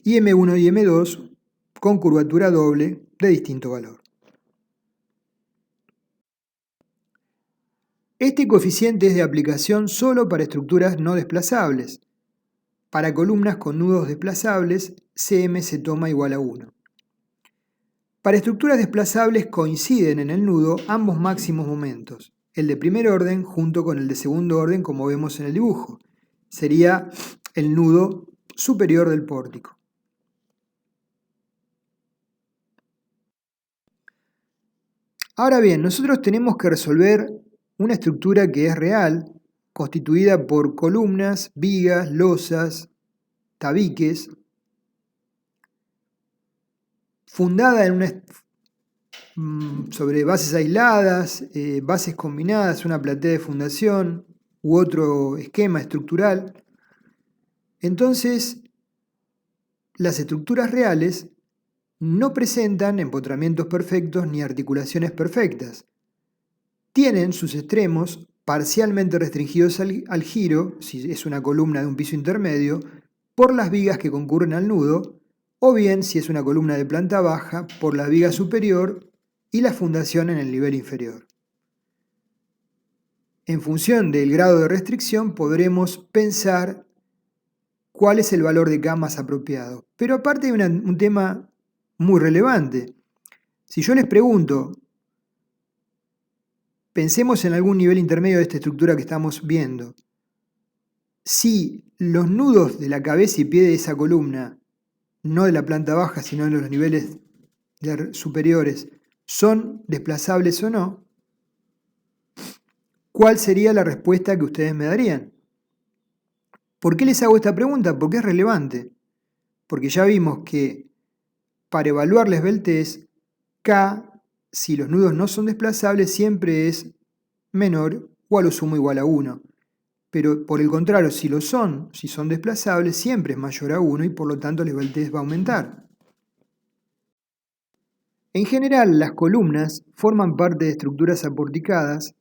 y M1 y M2 con curvatura doble de distinto valor. Este coeficiente es de aplicación solo para estructuras no desplazables. Para columnas con nudos desplazables, Cm se toma igual a 1. Para estructuras desplazables coinciden en el nudo ambos máximos momentos, el de primer orden junto con el de segundo orden como vemos en el dibujo. Sería el nudo superior del pórtico. Ahora bien, nosotros tenemos que resolver una estructura que es real, constituida por columnas, vigas, losas, tabiques, fundada sobre bases aisladas, bases combinadas, una platea de fundación u otro esquema estructural. Entonces, las estructuras reales no presentan empotramientos perfectos ni articulaciones perfectas. Tienen sus extremos parcialmente restringidos al giro, si es una columna de un piso intermedio, por las vigas que concurren al nudo, o bien, si es una columna de planta baja, por la viga superior y la fundación en el nivel inferior. En función del grado de restricción podremos pensar cuál es el valor de K más apropiado. Pero aparte hay un tema muy relevante. Si yo les pregunto, pensemos en algún nivel intermedio de esta estructura que estamos viendo, si los nudos de la cabeza y pie de esa columna, no de la planta baja, sino de los niveles superiores, son desplazables o no, ¿cuál sería la respuesta que ustedes me darían? ¿Por qué les hago esta pregunta? Porque es relevante. Porque ya vimos que para evaluar la esbeltez, K, si los nudos no son desplazables, siempre es menor o a lo sumo igual a 1. Pero por el contrario, si son desplazables, siempre es mayor a 1 y por lo tanto la esbeltez va a aumentar. En general, las columnas forman parte de estructuras aporticadas.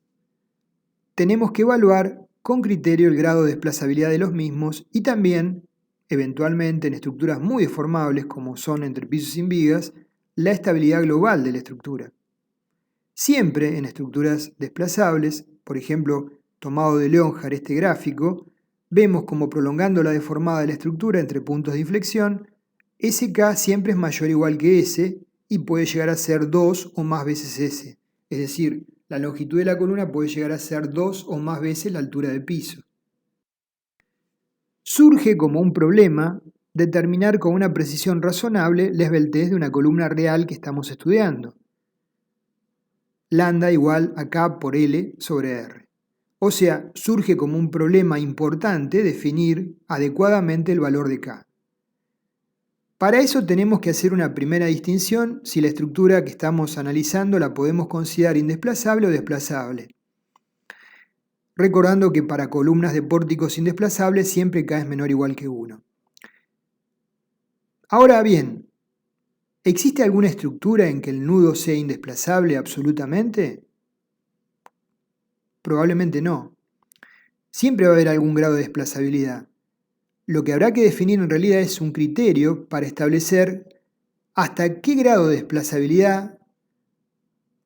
Tenemos que evaluar con criterio el grado de desplazabilidad de los mismos y también, eventualmente en estructuras muy deformables como son entre pisos sin vigas, la estabilidad global de la estructura. Siempre en estructuras desplazables, por ejemplo, tomado de Leonhard este gráfico, vemos como prolongando la deformada de la estructura entre puntos de inflexión, SK siempre es mayor o igual que S y puede llegar a ser 2 o más veces S, es decir, la longitud de la columna puede llegar a ser 2 o más veces la altura de piso. Surge como un problema determinar con una precisión razonable la esbeltez de una columna real que estamos estudiando. Lambda igual a K por L sobre R. O sea, surge como un problema importante definir adecuadamente el valor de K. Para eso tenemos que hacer una primera distinción si la estructura que estamos analizando la podemos considerar indesplazable o desplazable. Recordando que para columnas de pórticos indesplazables siempre K es menor o igual que 1. Ahora bien, ¿existe alguna estructura en que el nudo sea indesplazable absolutamente? Probablemente no. Siempre va a haber algún grado de desplazabilidad. Lo que habrá que definir en realidad es un criterio para establecer hasta qué grado de desplazabilidad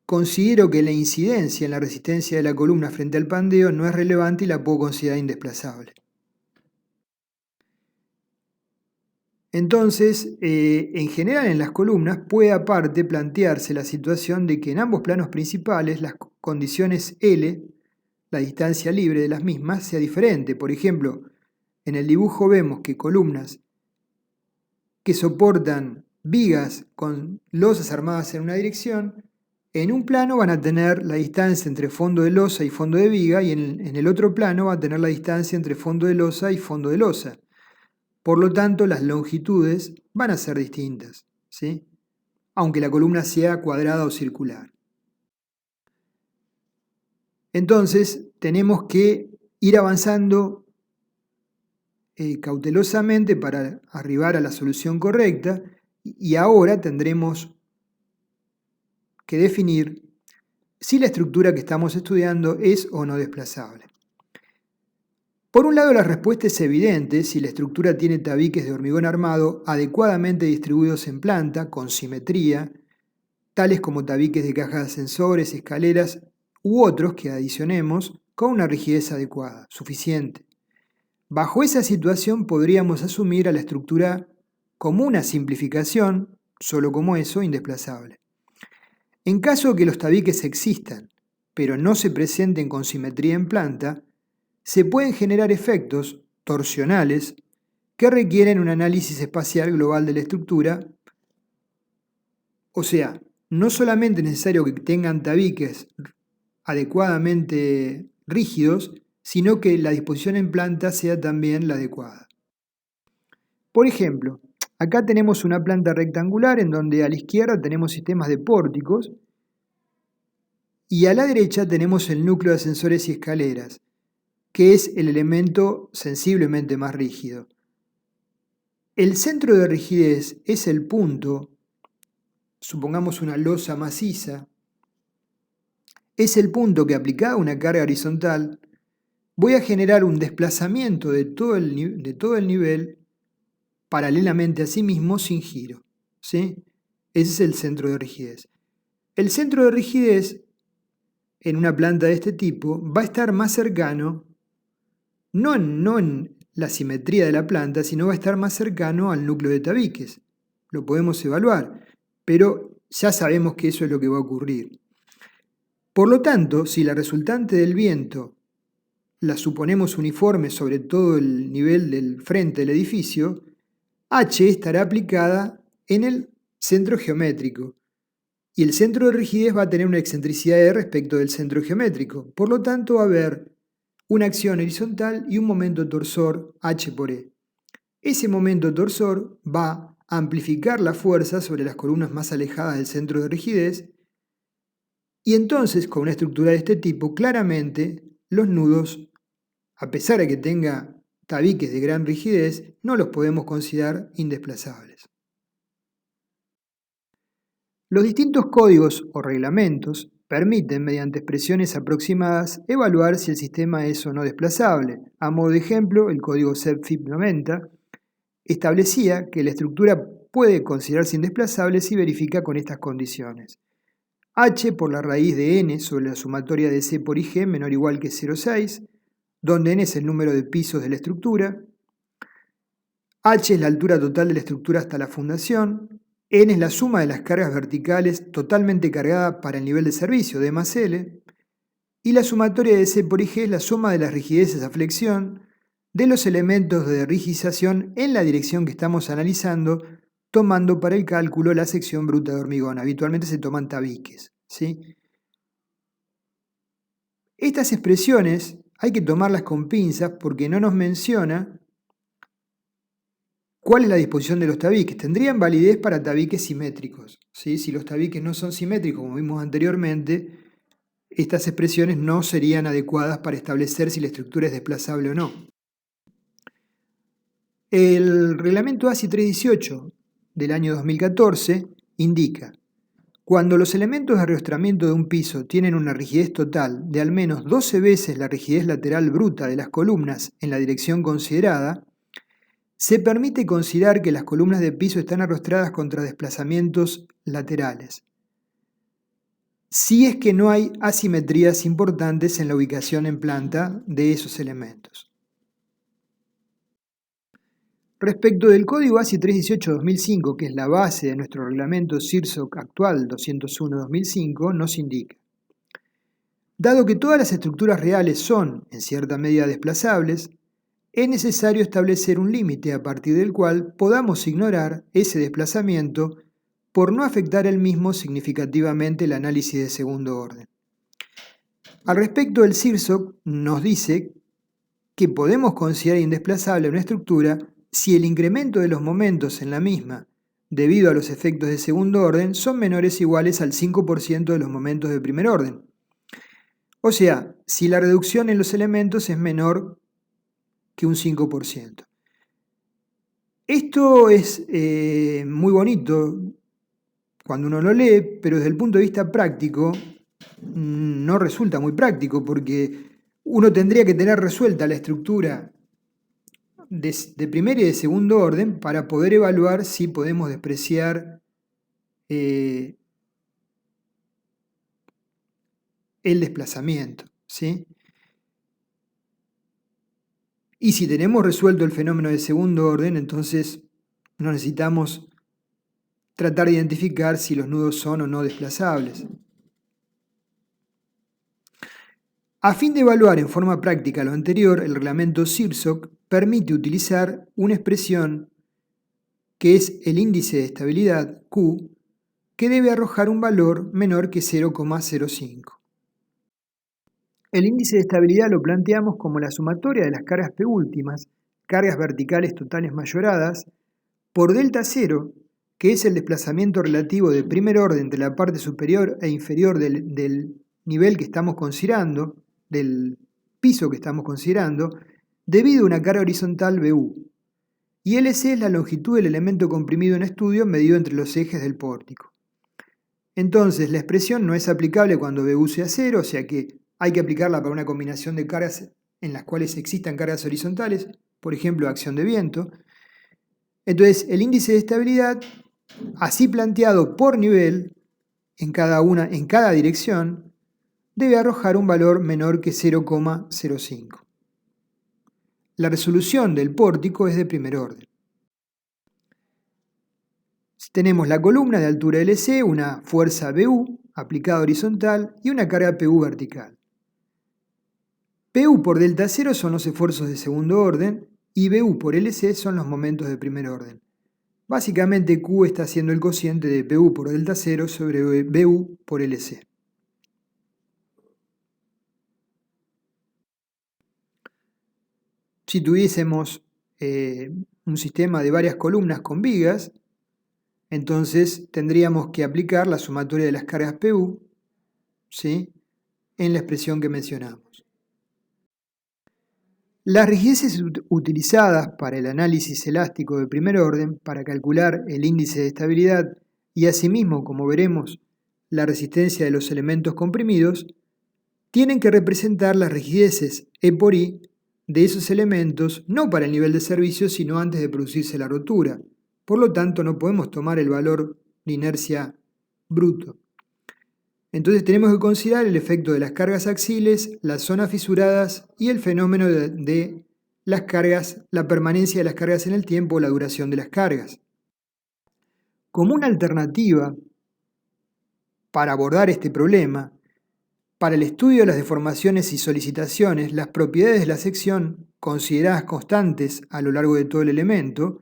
considero que la incidencia en la resistencia de la columna frente al pandeo no es relevante y la puedo considerar indesplazable. Entonces, en general en las columnas puede aparte plantearse la situación de que en ambos planos principales las condiciones L, la distancia libre de las mismas, sea diferente. Por ejemplo, en el dibujo vemos que columnas que soportan vigas con losas armadas en una dirección, en un plano van a tener la distancia entre fondo de losa y fondo de viga y en el otro plano va a tener la distancia entre fondo de losa y fondo de losa. Por lo tanto, las longitudes van a ser distintas, ¿sí? Aunque la columna sea cuadrada o circular. Entonces, tenemos que ir avanzando cautelosamente para arribar a la solución correcta y ahora tendremos que definir si la estructura que estamos estudiando es o no desplazable. Por un lado, la respuesta es evidente si la estructura tiene tabiques de hormigón armado adecuadamente distribuidos en planta, con simetría, tales como tabiques de cajas de ascensores, escaleras u otros que adicionemos con una rigidez adecuada, suficiente. Bajo esa situación podríamos asumir a la estructura como una simplificación, solo como eso, indesplazable. En caso de que los tabiques existan, pero no se presenten con simetría en planta, se pueden generar efectos torsionales que requieren un análisis espacial global de la estructura. O sea, no solamente es necesario que tengan tabiques adecuadamente rígidos, sino que la disposición en planta sea también la adecuada. Por ejemplo, acá tenemos una planta rectangular en donde a la izquierda tenemos sistemas de pórticos y a la derecha tenemos el núcleo de ascensores y escaleras, que es el elemento sensiblemente más rígido. El centro de rigidez es el punto, supongamos una losa maciza, es el punto que aplicada una carga horizontal voy a generar un desplazamiento de todo el nivel paralelamente a sí mismo sin giro. ¿Sí? Ese es el centro de rigidez. El centro de rigidez en una planta de este tipo va a estar más cercano, no en la simetría de la planta, sino va a estar más cercano al núcleo de tabiques. Lo podemos evaluar, pero ya sabemos que eso es lo que va a ocurrir. Por lo tanto, si la resultante del viento la suponemos uniforme sobre todo el nivel del frente del edificio, H estará aplicada en el centro geométrico y el centro de rigidez va a tener una excentricidad E respecto del centro geométrico. Por lo tanto, va a haber una acción horizontal y un momento torsor H por E. Ese momento torsor va a amplificar la fuerza sobre las columnas más alejadas del centro de rigidez y entonces, con una estructura de este tipo, claramente los nudos, a pesar de que tenga tabiques de gran rigidez, no los podemos considerar indesplazables. Los distintos códigos o reglamentos permiten, mediante expresiones aproximadas, evaluar si el sistema es o no desplazable. A modo de ejemplo, el código CEP-FIP 90 establecía que la estructura puede considerarse indesplazable si verifica con estas condiciones. H por la raíz de n sobre la sumatoria de C por IG menor o igual que 0,6, donde n es el número de pisos de la estructura. H es la altura total de la estructura hasta la fundación. N es la suma de las cargas verticales totalmente cargada para el nivel de servicio, D más L. Y la sumatoria de C por IG es la suma de las rigideces a flexión de los elementos de rigidización en la dirección que estamos analizando, tomando para el cálculo la sección bruta de hormigón. Habitualmente se toman tabiques, ¿sí? Estas expresiones hay que tomarlas con pinzas porque no nos menciona cuál es la disposición de los tabiques. Tendrían validez para tabiques simétricos, ¿sí? Si los tabiques no son simétricos, como vimos anteriormente, estas expresiones no serían adecuadas para establecer si la estructura es desplazable o no. El reglamento ASI 318 del año 2014 indica: cuando los elementos de arrastramiento de un piso tienen una rigidez total de al menos 12 veces la rigidez lateral bruta de las columnas en la dirección considerada, se permite considerar que las columnas de piso están arrastradas contra desplazamientos laterales, si es que no hay asimetrías importantes en la ubicación en planta de esos elementos. Respecto del código ASI 318-2005, que es la base de nuestro reglamento CIRSOC actual 201-2005, nos indica: dado que todas las estructuras reales son, en cierta medida, desplazables, es necesario establecer un límite a partir del cual podamos ignorar ese desplazamiento por no afectar el mismo significativamente el análisis de segundo orden. Al respecto, el CIRSOC nos dice que podemos considerar indesplazable una estructura si el incremento de los momentos en la misma, debido a los efectos de segundo orden, son menores o iguales al 5% de los momentos de primer orden. O sea, si la reducción en los elementos es menor que un 5%. Esto es muy bonito cuando uno lo lee, pero desde el punto de vista práctico no resulta muy práctico porque uno tendría que tener resuelta la estructura de primer y de segundo orden para poder evaluar si podemos despreciar el desplazamiento, ¿sí? Y si tenemos resuelto el fenómeno de segundo orden, entonces no necesitamos tratar de identificar si los nudos son o no desplazables. A fin de evaluar en forma práctica lo anterior, el reglamento CIRSOC permite utilizar una expresión que es el índice de estabilidad, Q, que debe arrojar un valor menor que 0,05. El índice de estabilidad lo planteamos como la sumatoria de las cargas P últimas, cargas verticales totales mayoradas, por delta 0, que es el desplazamiento relativo de primer orden entre la parte superior e inferior del nivel que estamos considerando, del piso que estamos considerando, debido a una carga horizontal BU. y LC es la longitud del elemento comprimido en estudio medido entre los ejes del pórtico. Entonces, la expresión no es aplicable cuando BU sea 0, o sea que hay que aplicarla para una combinación de cargas en las cuales existan cargas horizontales, por ejemplo, acción de viento. Entonces, el índice de estabilidad, así planteado por nivel, en cada dirección, debe arrojar un valor menor que 0,05. La resolución del pórtico es de primer orden. Tenemos la columna de altura LC, una fuerza BU aplicada horizontal y una carga PU vertical. PU por delta 0 son los esfuerzos de segundo orden y BU por LC son los momentos de primer orden. Básicamente Q está siendo el cociente de PU por delta 0 sobre BU por LC. Si tuviésemos un sistema de varias columnas con vigas, entonces tendríamos que aplicar la sumatoria de las cargas PU, ¿sí?, en la expresión que mencionamos. Las rigideces utilizadas para el análisis elástico de primer orden para calcular el índice de estabilidad y asimismo, como veremos, la resistencia de los elementos comprimidos, tienen que representar las rigideces E por I de esos elementos no para el nivel de servicio, sino antes de producirse la rotura. Por lo tanto, no podemos tomar el valor de inercia bruto. Entonces tenemos que considerar el efecto de las cargas axiles, las zonas fisuradas y el fenómeno de las cargas, la permanencia de las cargas en el tiempo o la duración de las cargas. Como una alternativa para abordar este problema, para el estudio de las deformaciones y solicitaciones, las propiedades de la sección, consideradas constantes a lo largo de todo el elemento,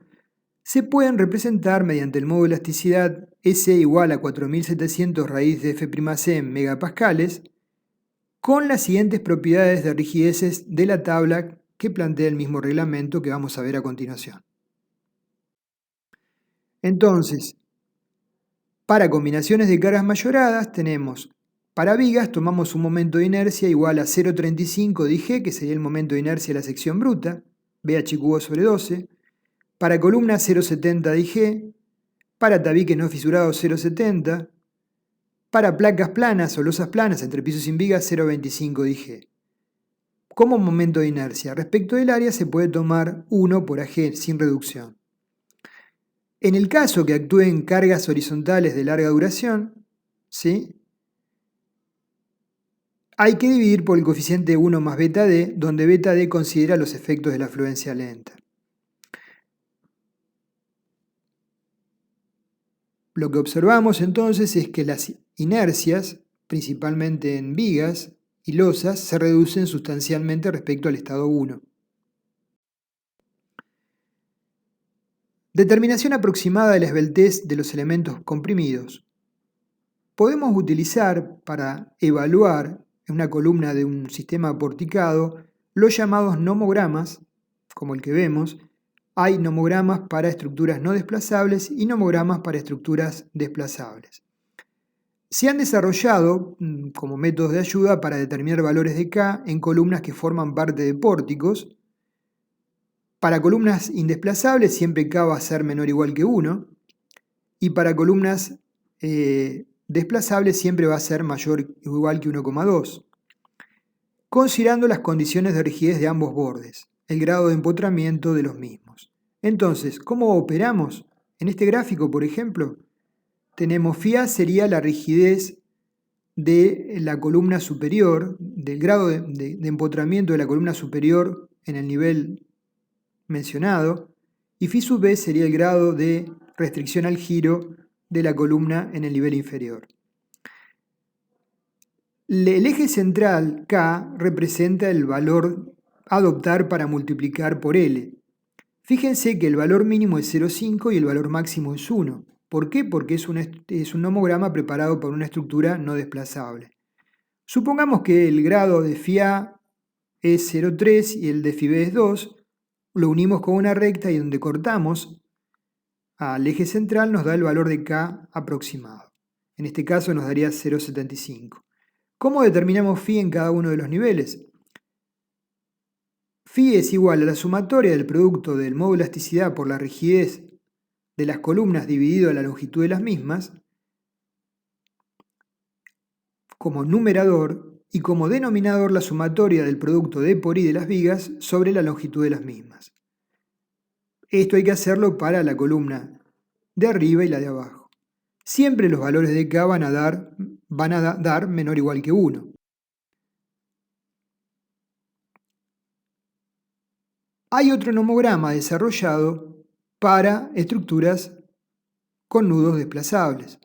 se pueden representar mediante el modo de elasticidad S igual a 4700 raíz de F'C en megapascales, con las siguientes propiedades de rigideces de la tabla que plantea el mismo reglamento que vamos a ver a continuación. Entonces, para combinaciones de cargas mayoradas tenemos, para vigas tomamos un momento de inercia igual a 0,35 de IG, que sería el momento de inercia de la sección bruta, BH cubo sobre 12, para columna 0,70 de IG, para tabiques no fisurados 0,70, para placas planas o losas planas entre pisos sin vigas 0,25 de IG. Como momento de inercia, respecto del área se puede tomar 1 por AG sin reducción. En el caso que actúen cargas horizontales de larga duración, ¿sí?, hay que dividir por el coeficiente 1 más beta D, donde beta D considera los efectos de la afluencia lenta. Lo que observamos entonces es que las inercias, principalmente en vigas y losas, se reducen sustancialmente respecto al estado 1. Determinación aproximada de la esbeltez de los elementos comprimidos. Podemos utilizar para evaluar en una columna de un sistema porticado los llamados nomogramas, como el que vemos. Hay nomogramas para estructuras no desplazables y nomogramas para estructuras desplazables. Se han desarrollado como métodos de ayuda para determinar valores de K en columnas que forman parte de pórticos. Para columnas indesplazables siempre K va a ser menor o igual que 1, y para columnas desplazables siempre va a ser mayor o igual que 1,2, considerando las condiciones de rigidez de ambos bordes, el grado de empotramiento de los mismos. Entonces, ¿cómo operamos? En este gráfico, por ejemplo, tenemos φA sería la rigidez de la columna superior, del grado de empotramiento de la columna superior en el nivel mencionado, y φ sub B sería el grado de restricción al giro de la columna en el nivel inferior. El eje central K representa el valor a adoptar para multiplicar por L. Fíjense que el valor mínimo es 0,5 y el valor máximo es 1. ¿Por qué? Porque es un nomograma preparado por una estructura no desplazable. Supongamos que el grado de φA es 0,3 y el de φB es 2. Lo unimos con una recta y donde cortamos al eje central nos da el valor de K aproximado. En este caso nos daría 0,75. ¿Cómo determinamos φ en cada uno de los niveles? Phi es igual a la sumatoria del producto del módulo de elasticidad por la rigidez de las columnas dividido a la longitud de las mismas, como numerador, y como denominador la sumatoria del producto de por I de las vigas sobre la longitud de las mismas. Esto hay que hacerlo para la columna de arriba y la de abajo. Siempre los valores de K van a dar menor o igual que 1. Hay otro nomograma desarrollado para estructuras con nudos desplazables.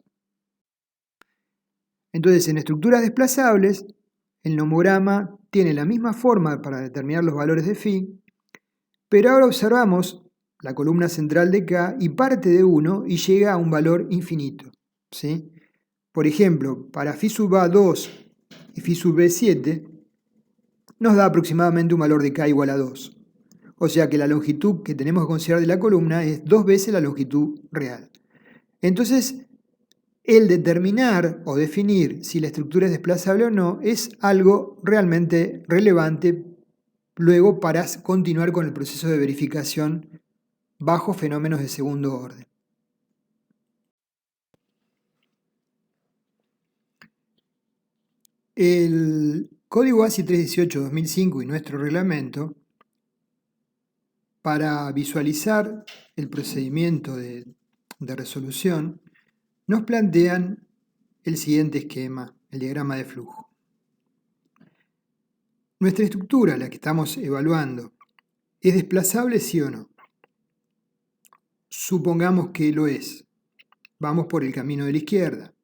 Entonces, en estructuras desplazables, el nomograma tiene la misma forma para determinar los valores de phi, pero ahora observamos la columna central de K y parte de 1 y llega a un valor infinito, ¿sí? Por ejemplo, para phi sub A 2 y phi sub B 7, nos da aproximadamente un valor de K igual a 2. O sea que la longitud que tenemos que considerar de la columna es 2 veces la longitud real. Entonces, el determinar o definir si la estructura es desplazable o no es algo realmente relevante luego para continuar con el proceso de verificación bajo fenómenos de segundo orden. El código ASI 318-2005 y nuestro reglamento, para visualizar el procedimiento de resolución, nos plantean el siguiente esquema, el diagrama de flujo. Nuestra estructura, la que estamos evaluando, ¿es desplazable sí o no? Supongamos que lo es. Vamos por el camino de la izquierda.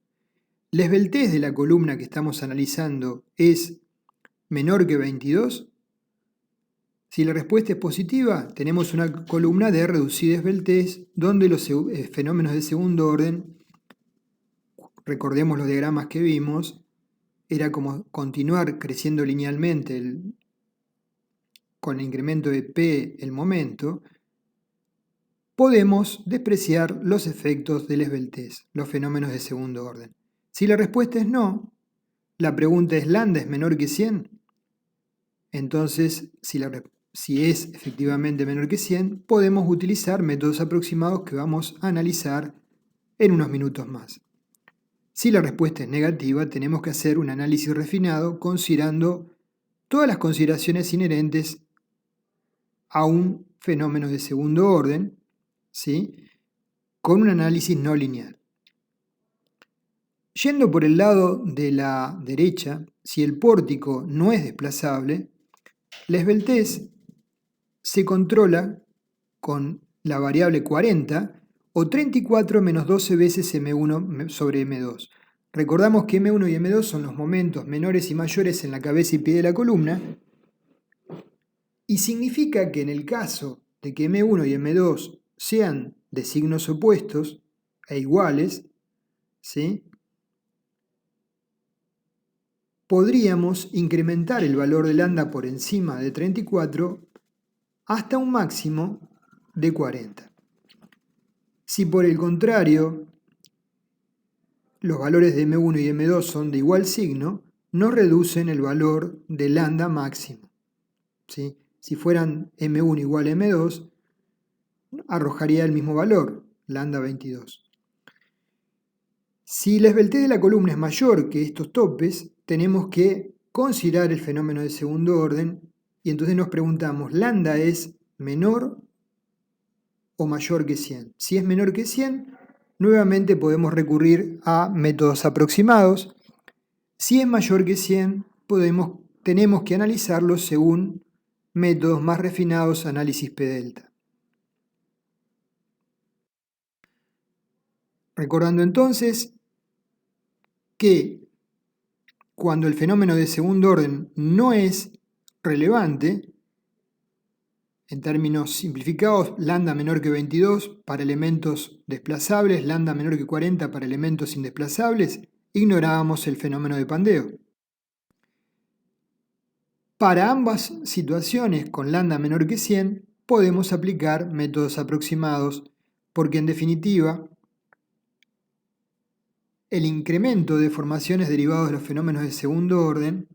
¿La esbeltez de la columna que estamos analizando es menor que 22? Si la respuesta es positiva, tenemos una columna de reducida esbeltez donde los fenómenos de segundo orden, recordemos los diagramas que vimos, era como continuar creciendo linealmente con el incremento de P el momento, podemos despreciar los efectos de la esbeltez, los fenómenos de segundo orden. Si la respuesta es no, la pregunta es ¿lambda es menor que 100? Entonces, si es efectivamente menor que 100, podemos utilizar métodos aproximados que vamos a analizar en unos minutos más. Si la respuesta es negativa, tenemos que hacer un análisis refinado considerando todas las consideraciones inherentes a un fenómeno de segundo orden, ¿sí?, con un análisis no lineal. Yendo por el lado de la derecha, si el pórtico no es desplazable, la esbeltez se controla con la variable 40 o 34 menos 12 veces M1 sobre M2. Recordamos que M1 y M2 son los momentos menores y mayores en la cabeza y pie de la columna, y significa que en el caso de que M1 y M2 sean de signos opuestos e iguales, ¿sí?, podríamos incrementar el valor de lambda por encima de 34 hasta un máximo de 40. Si por el contrario los valores de M1 y M2 son de igual signo, nos reducen el valor de lambda máximo, ¿sí? Si fueran M1 igual a M2, arrojaría el mismo valor, lambda 22. Si la esbeltez de la columna es mayor que estos topes, tenemos que considerar el fenómeno de segundo orden y entonces nos preguntamos, ¿lambda es menor o mayor que 100? Si es menor que 100, nuevamente podemos recurrir a métodos aproximados. Si es mayor que 100, tenemos que analizarlo según métodos más refinados, análisis P-delta. Recordando entonces que cuando el fenómeno de segundo orden no es relevante, en términos simplificados, lambda menor que 22 para elementos desplazables, lambda menor que 40 para elementos indesplazables, ignorábamos el fenómeno de pandeo. Para ambas situaciones con lambda menor que 100, podemos aplicar métodos aproximados porque en definitiva el incremento de formaciones derivados de los fenómenos de segundo orden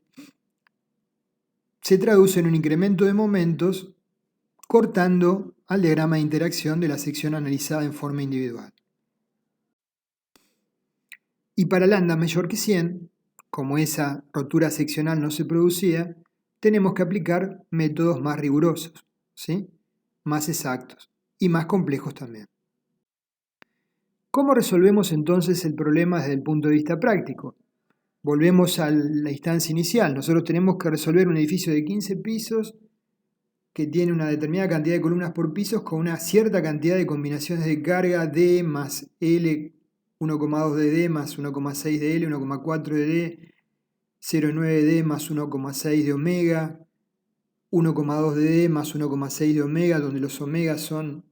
se traduce en un incremento de momentos cortando al diagrama de interacción de la sección analizada en forma individual. Y para lambda mayor que 100, como esa rotura seccional no se producía, tenemos que aplicar métodos más rigurosos, ¿sí? Más exactos y más complejos también. ¿Cómo resolvemos entonces el problema desde el punto de vista práctico? Volvemos a la instancia inicial. Nosotros tenemos que resolver un edificio de 15 pisos que tiene una determinada cantidad de columnas por pisos con una cierta cantidad de combinaciones de carga D más L, 1,2 de D más 1,6 de L, 1,4 de D, 0,9 de D más 1,6 de omega, 1,2 de D más 1,6 de omega, donde los omegas son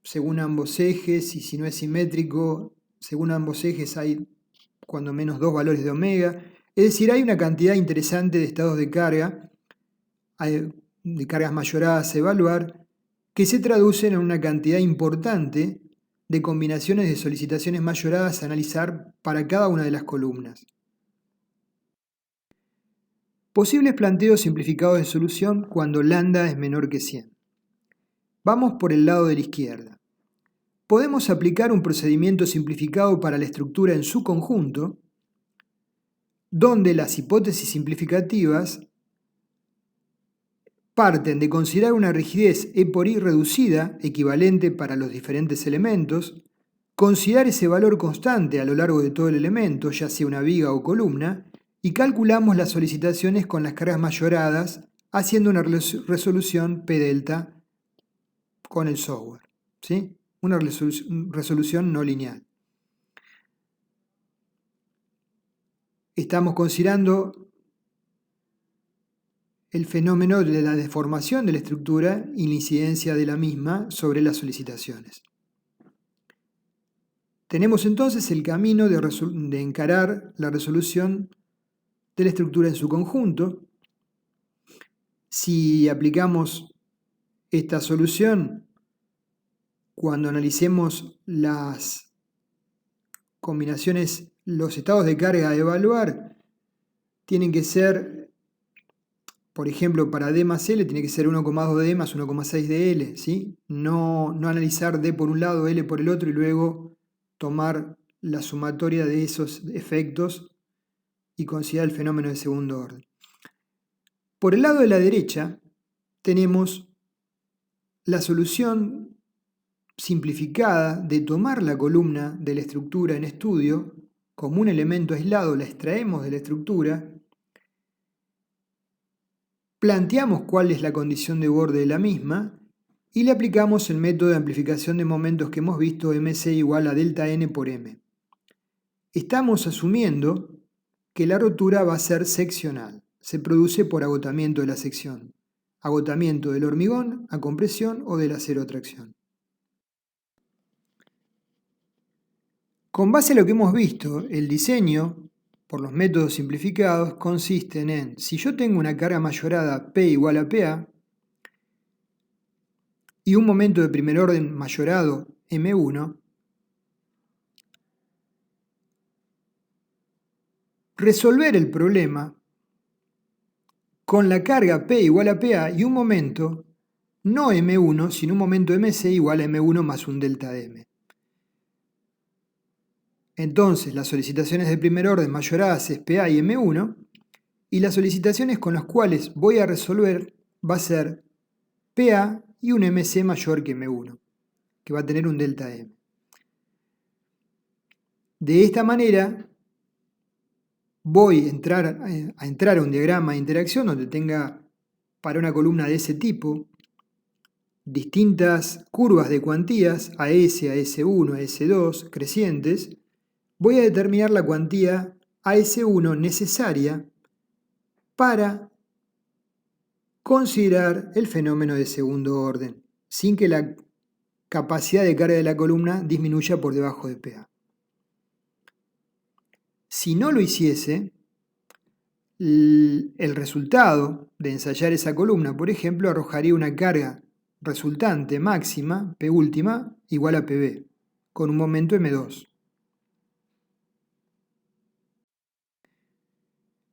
según ambos ejes, y si no es simétrico, según ambos ejes hay cuando menos dos valores de omega. Es decir, hay una cantidad interesante de estados de carga, de cargas mayoradas a evaluar, que se traducen en una cantidad importante de combinaciones de solicitaciones mayoradas a analizar para cada una de las columnas. Posibles planteos simplificados de solución cuando lambda es menor que 100. Vamos por el lado de la izquierda. Podemos aplicar un procedimiento simplificado para la estructura en su conjunto, donde las hipótesis simplificativas parten de considerar una rigidez E por I reducida, equivalente para los diferentes elementos, considerar ese valor constante a lo largo de todo el elemento, ya sea una viga o columna, y calculamos las solicitaciones con las cargas mayoradas, haciendo una resolución P delta con el software, ¿sí? Una resolución no lineal. Estamos considerando el fenómeno de la deformación de la estructura y la incidencia de la misma sobre las solicitaciones. Tenemos entonces el camino de encarar la resolución de la estructura en su conjunto. Si aplicamos esta solución cuando analicemos las combinaciones, los estados de carga a evaluar, tienen que ser, por ejemplo, para D más L tiene que ser 1,2 de D más 1,6 de L, ¿sí? No analizar D por un lado, L por el otro y luego tomar la sumatoria de esos efectos y considerar el fenómeno de segundo orden. Por el lado de la derecha tenemos la solución simplificada de tomar la columna de la estructura en estudio como un elemento aislado, la extraemos de la estructura, planteamos cuál es la condición de borde de la misma y le aplicamos el método de amplificación de momentos que hemos visto, MC igual a delta n por m. Estamos asumiendo que la rotura va a ser seccional, se produce por agotamiento de la sección, agotamiento del hormigón a compresión o del acero a tracción. Con base a lo que hemos visto, el diseño, por los métodos simplificados, consisten en, si yo tengo una carga mayorada P igual a PA y un momento de primer orden mayorado M1, resolver el problema con la carga P igual a PA y un momento, no M1, sino un momento MC igual a M1 más un delta M. Entonces, las solicitaciones de primer orden mayoradas es PA y M1, y las solicitaciones con las cuales voy a resolver va a ser PA y un MC mayor que M1, que va a tener un delta M. De esta manera, voy a entrar a un diagrama de interacción donde tenga para una columna de ese tipo distintas curvas de cuantías, AS, AS1, AS2, crecientes. Voy a determinar la cuantía AS1 necesaria para considerar el fenómeno de segundo orden, sin que la capacidad de carga de la columna disminuya por debajo de PA. Si no lo hiciese, el resultado de ensayar esa columna, por ejemplo, arrojaría una carga resultante máxima, P última, igual a PB, con un momento M2.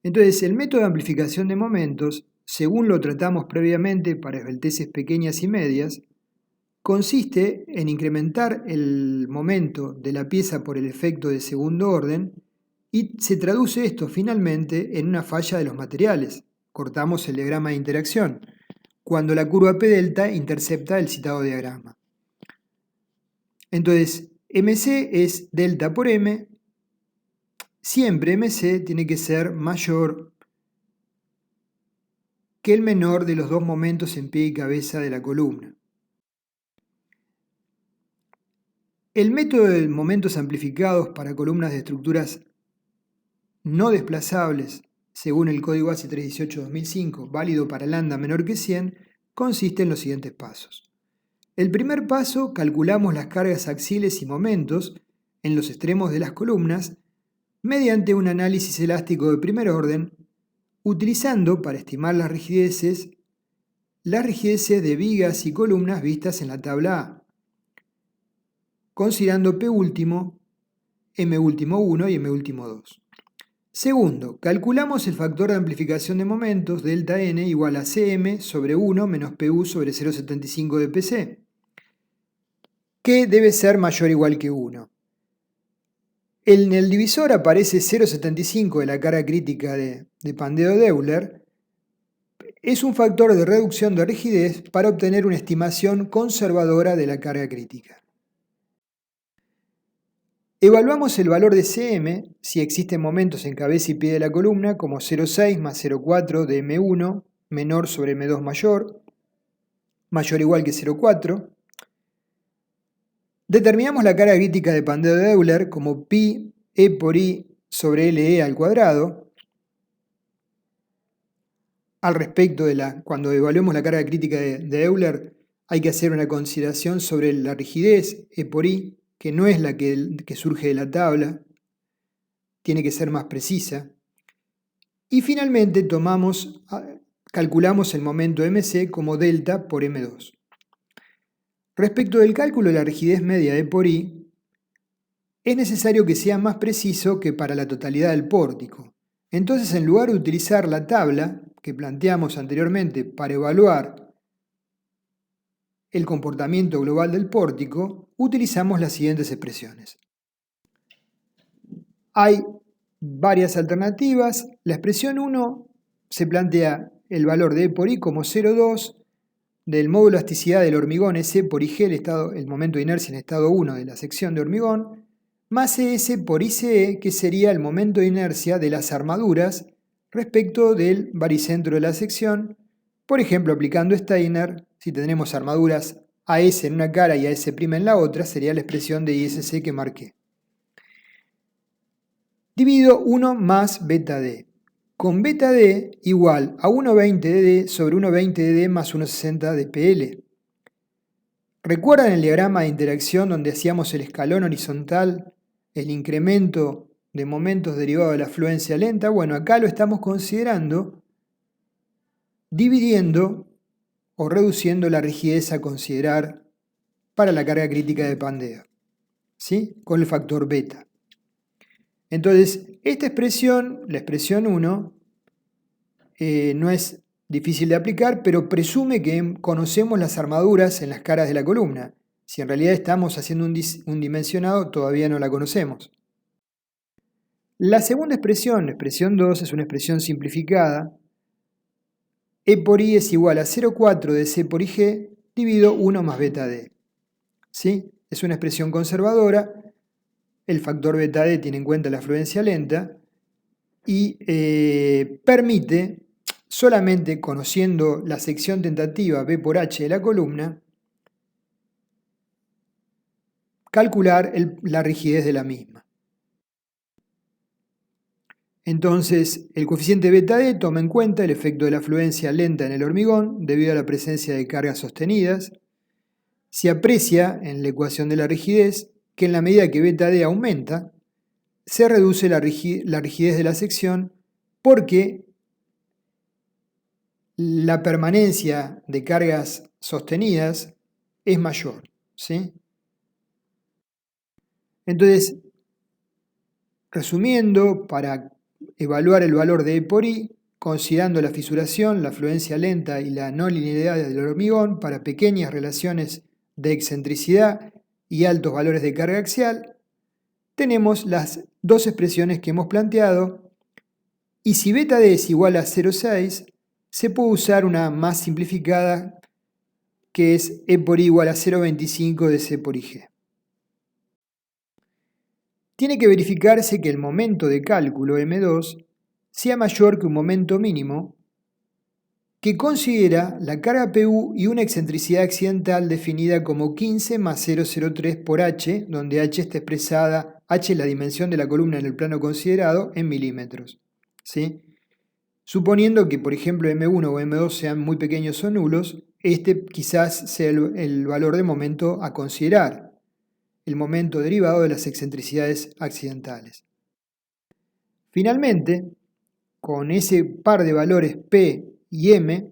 Entonces, el método de amplificación de momentos según lo tratamos previamente para esbelteces pequeñas y medias, consiste en incrementar el momento de la pieza por el efecto de segundo orden y se traduce esto finalmente en una falla de los materiales. Cortamos el diagrama de interacción, cuando la curva P delta intercepta el citado diagrama. Entonces, MC es delta por M, siempre MC tiene que ser mayor que el menor de los dos momentos en pie y cabeza de la columna. El método de momentos amplificados para columnas de estructuras no desplazables, según el código ASI 318-2005, válido para lambda menor que 100, consiste en los siguientes pasos. El primer paso, calculamos las cargas axiales y momentos en los extremos de las columnas mediante un análisis elástico de primer orden, utilizando para estimar las rigideces de vigas y columnas vistas en la tabla A, considerando P último, M último 1 y M último 2. Segundo, calculamos el factor de amplificación de momentos, delta n, igual a Cm sobre 1 menos Pu sobre 0,75 de Pc, que debe ser mayor o igual que 1. En el divisor aparece 0,75 de la carga crítica de pandeo de Euler. Es un factor de reducción de rigidez para obtener una estimación conservadora de la carga crítica. Evaluamos el valor de Cm si existen momentos en cabeza y pie de la columna como 0,6 más 0,4 de M1 menor sobre M2 mayor o igual que 0,4. Determinamos la carga crítica de pandeo de Euler como pi E por I sobre LE al cuadrado. Al respecto cuando evaluemos la carga crítica de Euler, hay que hacer una consideración sobre la rigidez E por I, que no es la que surge de la tabla, tiene que ser más precisa. Y finalmente calculamos el momento MC como delta por M2. Respecto del cálculo de la rigidez media E por I, es necesario que sea más preciso que para la totalidad del pórtico. Entonces, en lugar de utilizar la tabla que planteamos anteriormente para evaluar el comportamiento global del pórtico, utilizamos las siguientes expresiones. Hay varias alternativas. La expresión 1 se plantea el valor de E por I como 0,2 del módulo de elasticidad del hormigón S por IG, el momento de inercia en estado 1 de la sección de hormigón, más ES por ICE, que sería el momento de inercia de las armaduras respecto del baricentro de la sección. Por ejemplo, aplicando Steiner, si tenemos armaduras AS en una cara y AS' en la otra, sería la expresión de ISC que marqué. Divido 1 más beta D, con beta D igual a 1,20 de D sobre 1,20 de D más 1,60 de PL. ¿Recuerdan el diagrama de interacción donde hacíamos el escalón horizontal, el incremento de momentos derivado de la fluencia lenta? Bueno, acá lo estamos considerando dividiendo o reduciendo la rigidez a considerar para la carga crítica de pandeo, ¿sí? Con el factor beta. Entonces, esta expresión, la expresión 1, no es difícil de aplicar, pero presume que conocemos las armaduras en las caras de la columna. Si en realidad estamos haciendo un dimensionado, todavía no la conocemos. La segunda expresión, la expresión 2, es una expresión simplificada. E por I es igual a 0,4 de C por IG dividido 1 más beta D. ¿Sí? Es una expresión conservadora. El factor beta D tiene en cuenta la fluencia lenta y permite, solamente conociendo la sección tentativa B por H de la columna, calcular la rigidez de la misma. Entonces, el coeficiente beta D toma en cuenta el efecto de la fluencia lenta en el hormigón debido a la presencia de cargas sostenidas. Se aprecia en la ecuación de la rigidez que en la medida que beta D aumenta, se reduce la rigidez de la sección porque la permanencia de cargas sostenidas es mayor, ¿sí? Entonces, resumiendo, para evaluar el valor de E por I, considerando la fisuración, la fluencia lenta y la no linealidad del hormigón para pequeñas relaciones de excentricidad y altos valores de carga axial, tenemos las dos expresiones que hemos planteado, y si beta D es igual a 0,6, se puede usar una más simplificada que es E por I igual a 0,25 de C por IG. Tiene que verificarse que el momento de cálculo M2 sea mayor que un momento mínimo que considera la carga PU y una excentricidad accidental definida como 15 más 0,03 por H, donde H está expresada, H es la dimensión de la columna en el plano considerado, en milímetros. ¿Sí? Suponiendo que, por ejemplo, M1 o M2 sean muy pequeños o nulos, este quizás sea el valor de momento a considerar, el momento derivado de las excentricidades accidentales. Finalmente, con ese par de valores P y M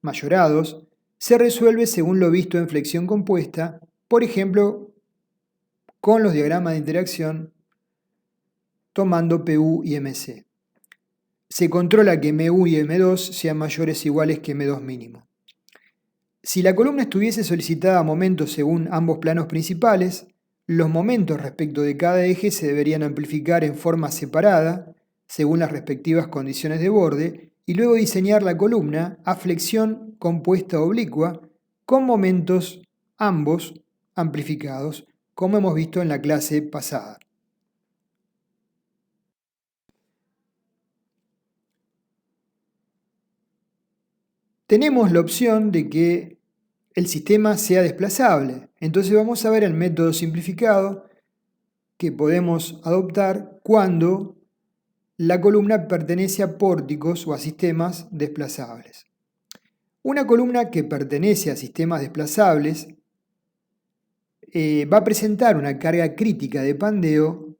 mayorados, se resuelve según lo visto en flexión compuesta, por ejemplo, con los diagramas de interacción tomando PU y MC. Se controla que M1 y M2 sean mayores o iguales que M2 mínimo. Si la columna estuviese solicitada a momentos según ambos planos principales, los momentos respecto de cada eje se deberían amplificar en forma separada, según las respectivas condiciones de borde, y luego diseñar la columna a flexión compuesta oblicua con momentos ambos amplificados, como hemos visto en la clase pasada. Tenemos la opción de que el sistema sea desplazable. Entonces vamos a ver el método simplificado que podemos adoptar cuando la columna pertenece a pórticos o a sistemas desplazables. Una columna que pertenece a sistemas desplazables va a presentar una carga crítica de pandeo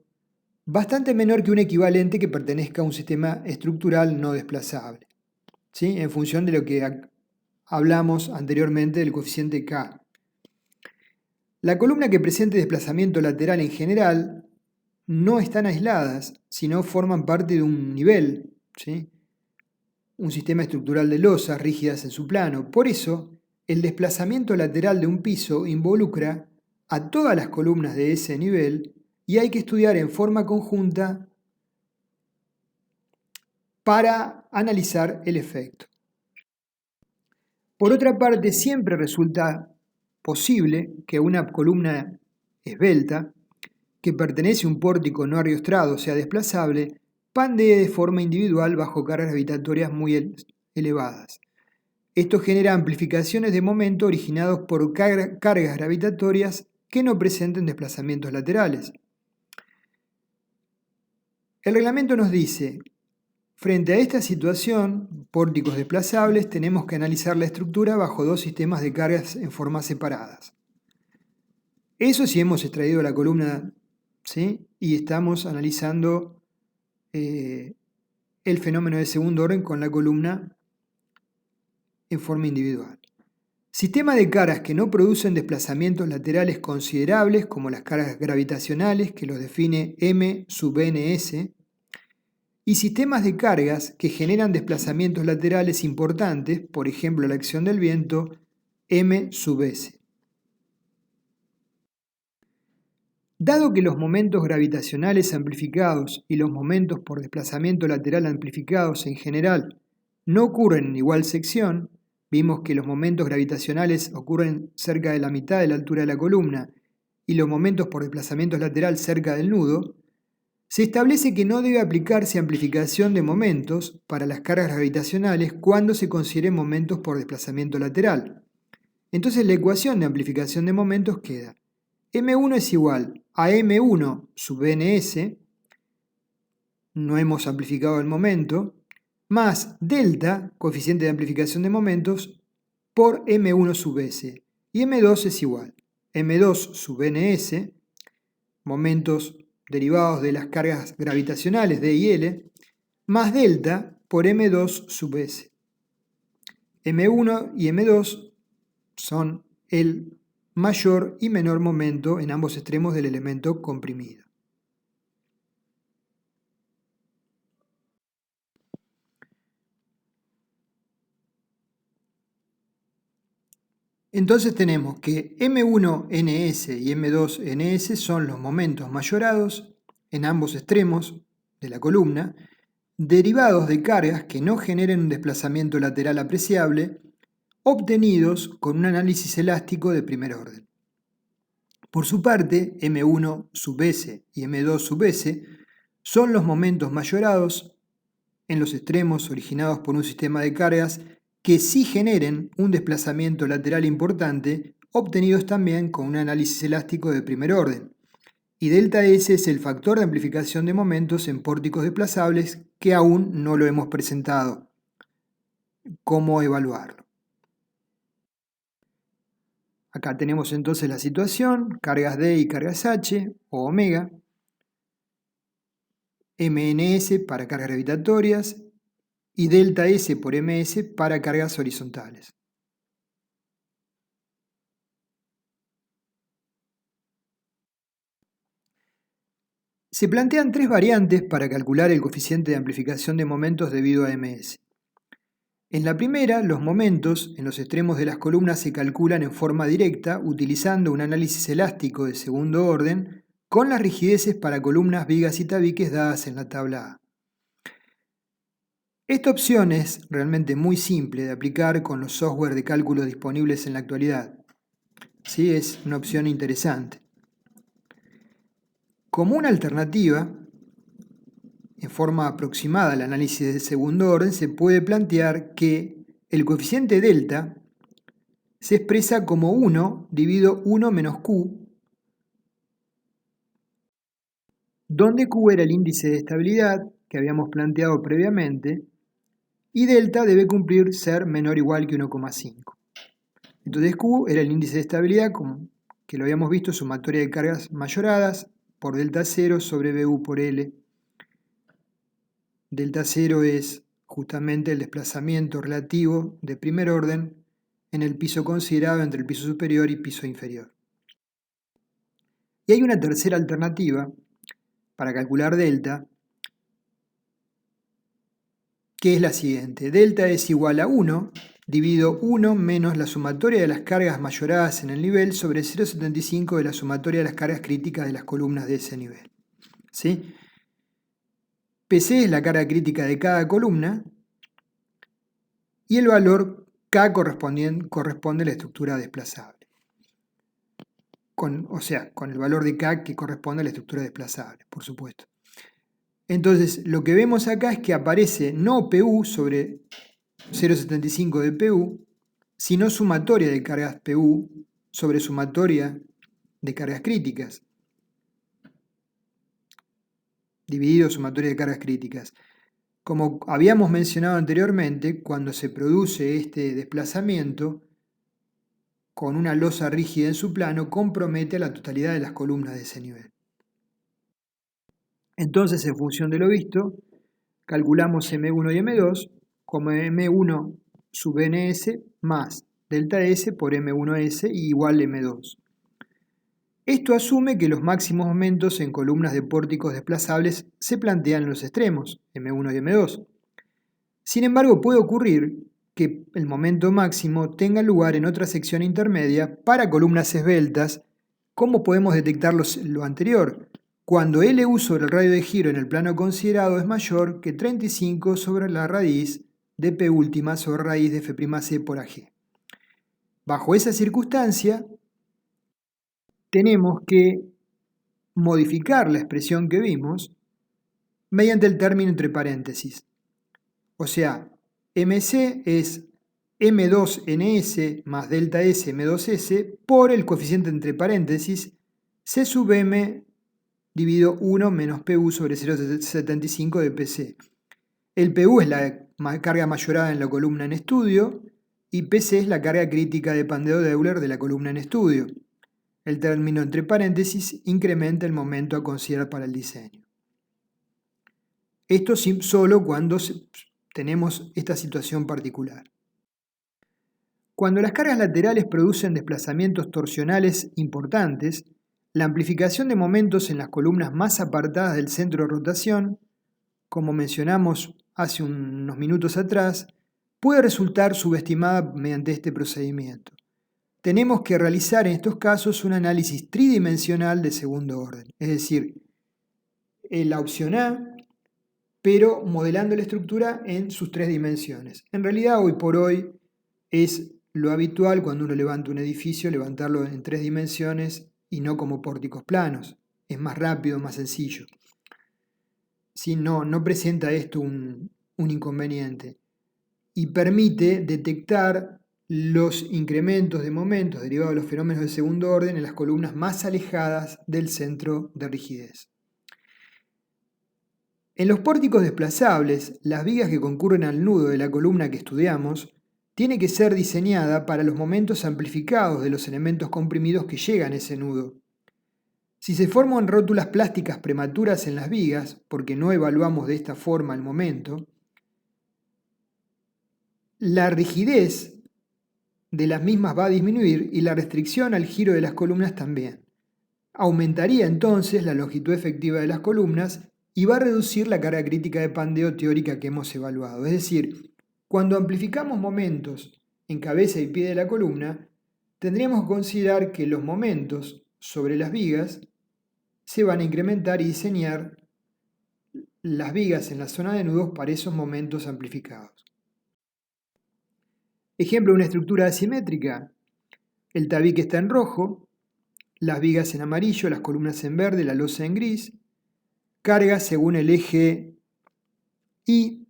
bastante menor que un equivalente que pertenezca a un sistema estructural no desplazable, ¿sí? En función de lo que hablamos anteriormente del coeficiente K. La columna que presente desplazamiento lateral en general no están aisladas, sino forman parte de un nivel, ¿sí? Un sistema estructural de losas rígidas en su plano. Por eso, el desplazamiento lateral de un piso involucra a todas las columnas de ese nivel y hay que estudiar en forma conjunta para analizar el efecto. Por otra parte, siempre resulta posible que una columna esbelta, que pertenece a un pórtico no arriostrado, sea desplazable, pandee de forma individual bajo cargas gravitatorias muy elevadas. Esto genera amplificaciones de momento originados por cargas gravitatorias que no presenten desplazamientos laterales. El reglamento nos dice, frente a esta situación, pórticos desplazables, tenemos que analizar la estructura bajo dos sistemas de cargas en formas separadas. Eso sí hemos extraído la columna, ¿sí? Y estamos analizando el fenómeno de segundo orden con la columna en forma individual. Sistemas de cargas que no producen desplazamientos laterales considerables, como las cargas gravitacionales, que los define M sub ns, y sistemas de cargas que generan desplazamientos laterales importantes, por ejemplo la acción del viento, M sub s. Dado que los momentos gravitacionales amplificados y los momentos por desplazamiento lateral amplificados en general no ocurren en igual sección, vimos que los momentos gravitacionales ocurren cerca de la mitad de la altura de la columna y los momentos por desplazamiento lateral cerca del nudo, se establece que no debe aplicarse amplificación de momentos para las cargas gravitacionales cuando se consideren momentos por desplazamiento lateral. Entonces la ecuación de amplificación de momentos queda M1 es igual a M1 sub ns, no hemos amplificado el momento, más delta, coeficiente de amplificación de momentos, por M1 sub s. Y M2 es igual M2 sub ns, momentos derivados de las cargas gravitacionales D y L, más delta por M2 sub s. M1 y M2 son el mayor y menor momento en ambos extremos del elemento comprimido. Entonces tenemos que M1NS y M2NS son los momentos mayorados en ambos extremos de la columna, derivados de cargas que no generen un desplazamiento lateral apreciable, obtenidos con un análisis elástico de primer orden. Por su parte, M1 sub S y M2 sub S son los momentos mayorados en los extremos originados por un sistema de cargas que sí generen un desplazamiento lateral importante, obtenidos también con un análisis elástico de primer orden. Y delta S es el factor de amplificación de momentos en pórticos desplazables que aún no lo hemos presentado. ¿Cómo evaluarlo? Acá tenemos entonces la situación, cargas D y cargas H o omega, MNS para cargas gravitatorias y delta S por MS para cargas horizontales. Se plantean tres variantes para calcular el coeficiente de amplificación de momentos debido a MS. En la primera, los momentos en los extremos de las columnas se calculan en forma directa utilizando un análisis elástico de segundo orden con las rigideces para columnas, vigas y tabiques dadas en la tabla A. Esta opción es realmente muy simple de aplicar con los software de cálculo disponibles en la actualidad. Sí, es una opción interesante. Como una alternativa, en forma aproximada al análisis de segundo orden, se puede plantear que el coeficiente delta se expresa como 1 dividido 1 menos Q, donde Q era el índice de estabilidad que habíamos planteado previamente, y delta debe cumplir ser menor o igual que 1,5. Entonces Q era el índice de estabilidad, que lo habíamos visto, sumatoria de cargas mayoradas por delta 0 sobre BU por L. Delta 0 es justamente el desplazamiento relativo de primer orden en el piso considerado entre el piso superior y piso inferior. Y hay una tercera alternativa para calcular delta, que es la siguiente. Delta es igual a 1 dividido 1 menos la sumatoria de las cargas mayoradas en el nivel sobre 0,75 de la sumatoria de las cargas críticas de las columnas de ese nivel. ¿Sí? PC es la carga crítica de cada columna y el valor K corresponde a la estructura desplazable. Con el valor de K que corresponde a la estructura desplazable, por supuesto. Entonces, lo que vemos acá es que aparece no PU sobre 0,75 de PU, sino sumatoria de cargas PU sobre sumatoria de cargas críticas, dividido sumatoria de cargas críticas. Como habíamos mencionado anteriormente, cuando se produce este desplazamiento con una losa rígida en su plano, compromete a la totalidad de las columnas de ese nivel. Entonces, en función de lo visto, calculamos M1 y M2 como M1 sub NS más delta S por M1S igual M2. Esto asume que los máximos momentos en columnas de pórticos desplazables se plantean en los extremos, M1 y M2. Sin embargo, puede ocurrir que el momento máximo tenga lugar en otra sección intermedia para columnas esbeltas, como podemos detectar lo anterior, cuando LU sobre el radio de giro en el plano considerado es mayor que 35 sobre la raíz de P última sobre raíz de F'C por AG. Bajo esa circunstancia, tenemos que modificar la expresión que vimos mediante el término entre paréntesis. O sea, MC es M2NS más delta S M2S por el coeficiente entre paréntesis C sub M dividido 1 menos PU sobre 0,75 de PC. El PU es la carga mayorada en la columna en estudio y PC es la carga crítica de Pandeo-Deuler de la columna en estudio. El término entre paréntesis incrementa el momento a considerar para el diseño. Esto solo cuando tenemos esta situación particular. Cuando las cargas laterales producen desplazamientos torsionales importantes, la amplificación de momentos en las columnas más apartadas del centro de rotación, como mencionamos hace unos minutos atrás, puede resultar subestimada mediante este procedimiento. tenemos que realizar en estos casos un análisis tridimensional de segundo orden, es decir, la opción A, pero modelando la estructura en sus 3 dimensiones. En realidad, hoy por hoy, es lo habitual cuando uno levanta un edificio, levantarlo en 3 dimensiones y no como pórticos planos. Es más rápido, más sencillo. ¿Sí? No presenta esto un inconveniente y permite detectar los incrementos de momentos derivados de los fenómenos de segundo orden en las columnas más alejadas del centro de rigidez. En los pórticos desplazables, las vigas que concurren al nudo de la columna que estudiamos tiene que ser diseñada para los momentos amplificados de los elementos comprimidos que llegan a ese nudo. Si se forman rótulas plásticas prematuras en las vigas, porque no evaluamos de esta forma el momento, la rigidez de las mismas va a disminuir y la restricción al giro de las columnas también. Aumentaría entonces la longitud efectiva de las columnas y va a reducir la carga crítica de pandeo teórica que hemos evaluado. Es decir, cuando amplificamos momentos en cabeza y pie de la columna, tendríamos que considerar que los momentos sobre las vigas se van a incrementar y diseñar las vigas en la zona de nudos para esos momentos amplificados. Ejemplo de una estructura asimétrica: el tabique está en rojo, las vigas en amarillo, las columnas en verde, la losa en gris, cargas según el eje Y,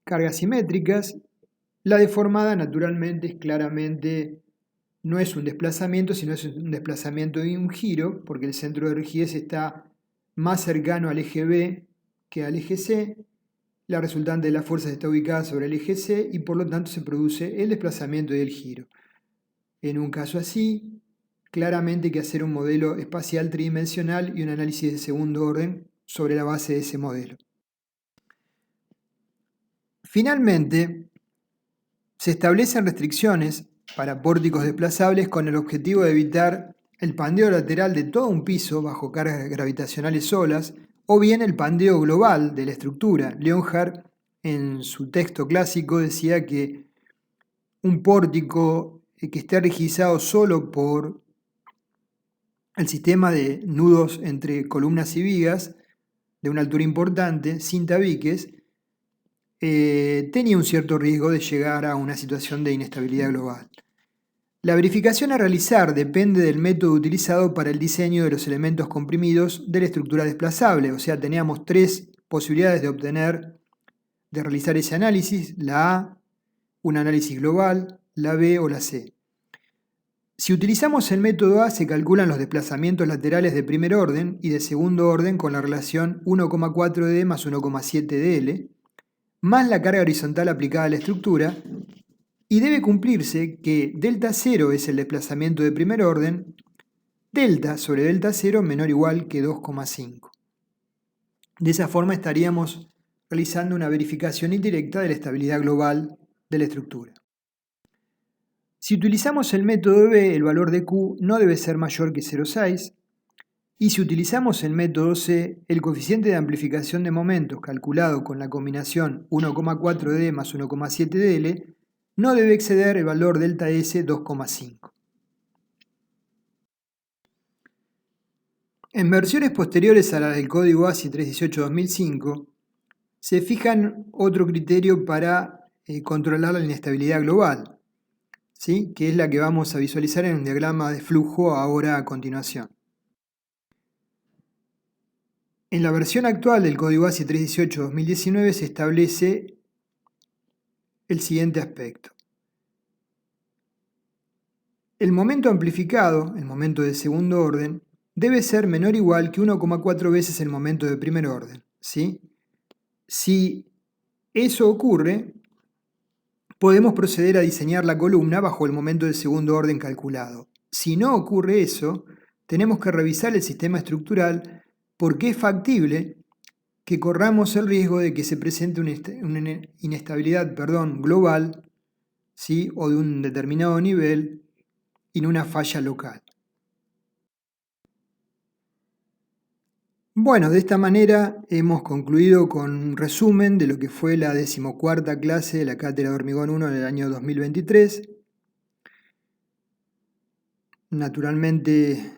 cargas simétricas. La deformada naturalmente es claramente, no es un desplazamiento, sino es un desplazamiento y un giro, porque el centro de rigidez está más cercano al eje B que al eje C. La resultante de las fuerzas está ubicada sobre el eje C y por lo tanto se produce el desplazamiento y el giro. En un caso así, claramente hay que hacer un modelo espacial tridimensional y un análisis de segundo orden sobre la base de ese modelo. Finalmente, se establecen restricciones para pórticos desplazables con el objetivo de evitar el pandeo lateral de todo un piso bajo cargas gravitacionales solas o bien el pandeo global de la estructura. Leonhardt, en su texto clásico, decía que un pórtico que esté rigidizado solo por el sistema de nudos entre columnas y vigas de una altura importante, sin tabiques, tenía un cierto riesgo de llegar a una situación de inestabilidad global. La verificación a realizar depende del método utilizado para el diseño de los elementos comprimidos de la estructura desplazable, o sea, teníamos 3 posibilidades de realizar ese análisis: la A, un análisis global, la B o la C. Si utilizamos el método A, se calculan los desplazamientos laterales de primer orden y de segundo orden con la relación 1,4D más 1,7DL, más la carga horizontal aplicada a la estructura, y debe cumplirse que delta 0 es el desplazamiento de primer orden, delta sobre delta 0 menor o igual que 2,5. De esa forma estaríamos realizando una verificación indirecta de la estabilidad global de la estructura. Si utilizamos el método B, el valor de Q no debe ser mayor que 0,6, y si utilizamos el método C, el coeficiente de amplificación de momentos calculado con la combinación 1,4D más 1,7DL no debe exceder el valor delta S 2,5. En versiones posteriores a la del código ASI 318-2005, se fijan otro criterio para controlar la inestabilidad global, ¿sí? Que es la que vamos a visualizar en un diagrama de flujo ahora a continuación. En la versión actual del código ASI 318-2019 se establece el siguiente aspecto. El momento amplificado, el momento de segundo orden, debe ser menor o igual que 1,4 veces el momento de primer orden, ¿sí? Si eso ocurre, podemos proceder a diseñar la columna bajo el momento de segundo orden calculado. Si no ocurre eso, tenemos que revisar el sistema estructural porque es factible que corramos el riesgo de que se presente una inestabilidad global, ¿sí? O de un determinado nivel y no una falla local. Bueno, de esta manera hemos concluido con un resumen de lo que fue la 14ª clase de la Cátedra de Hormigón 1 en el año 2023. Naturalmente,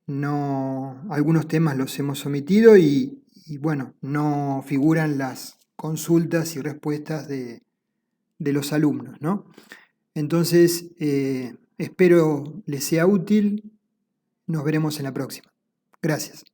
algunos temas los hemos omitido y bueno, no figuran las consultas y respuestas de los alumnos, ¿no? Entonces, espero les sea útil. Nos veremos en la próxima. Gracias.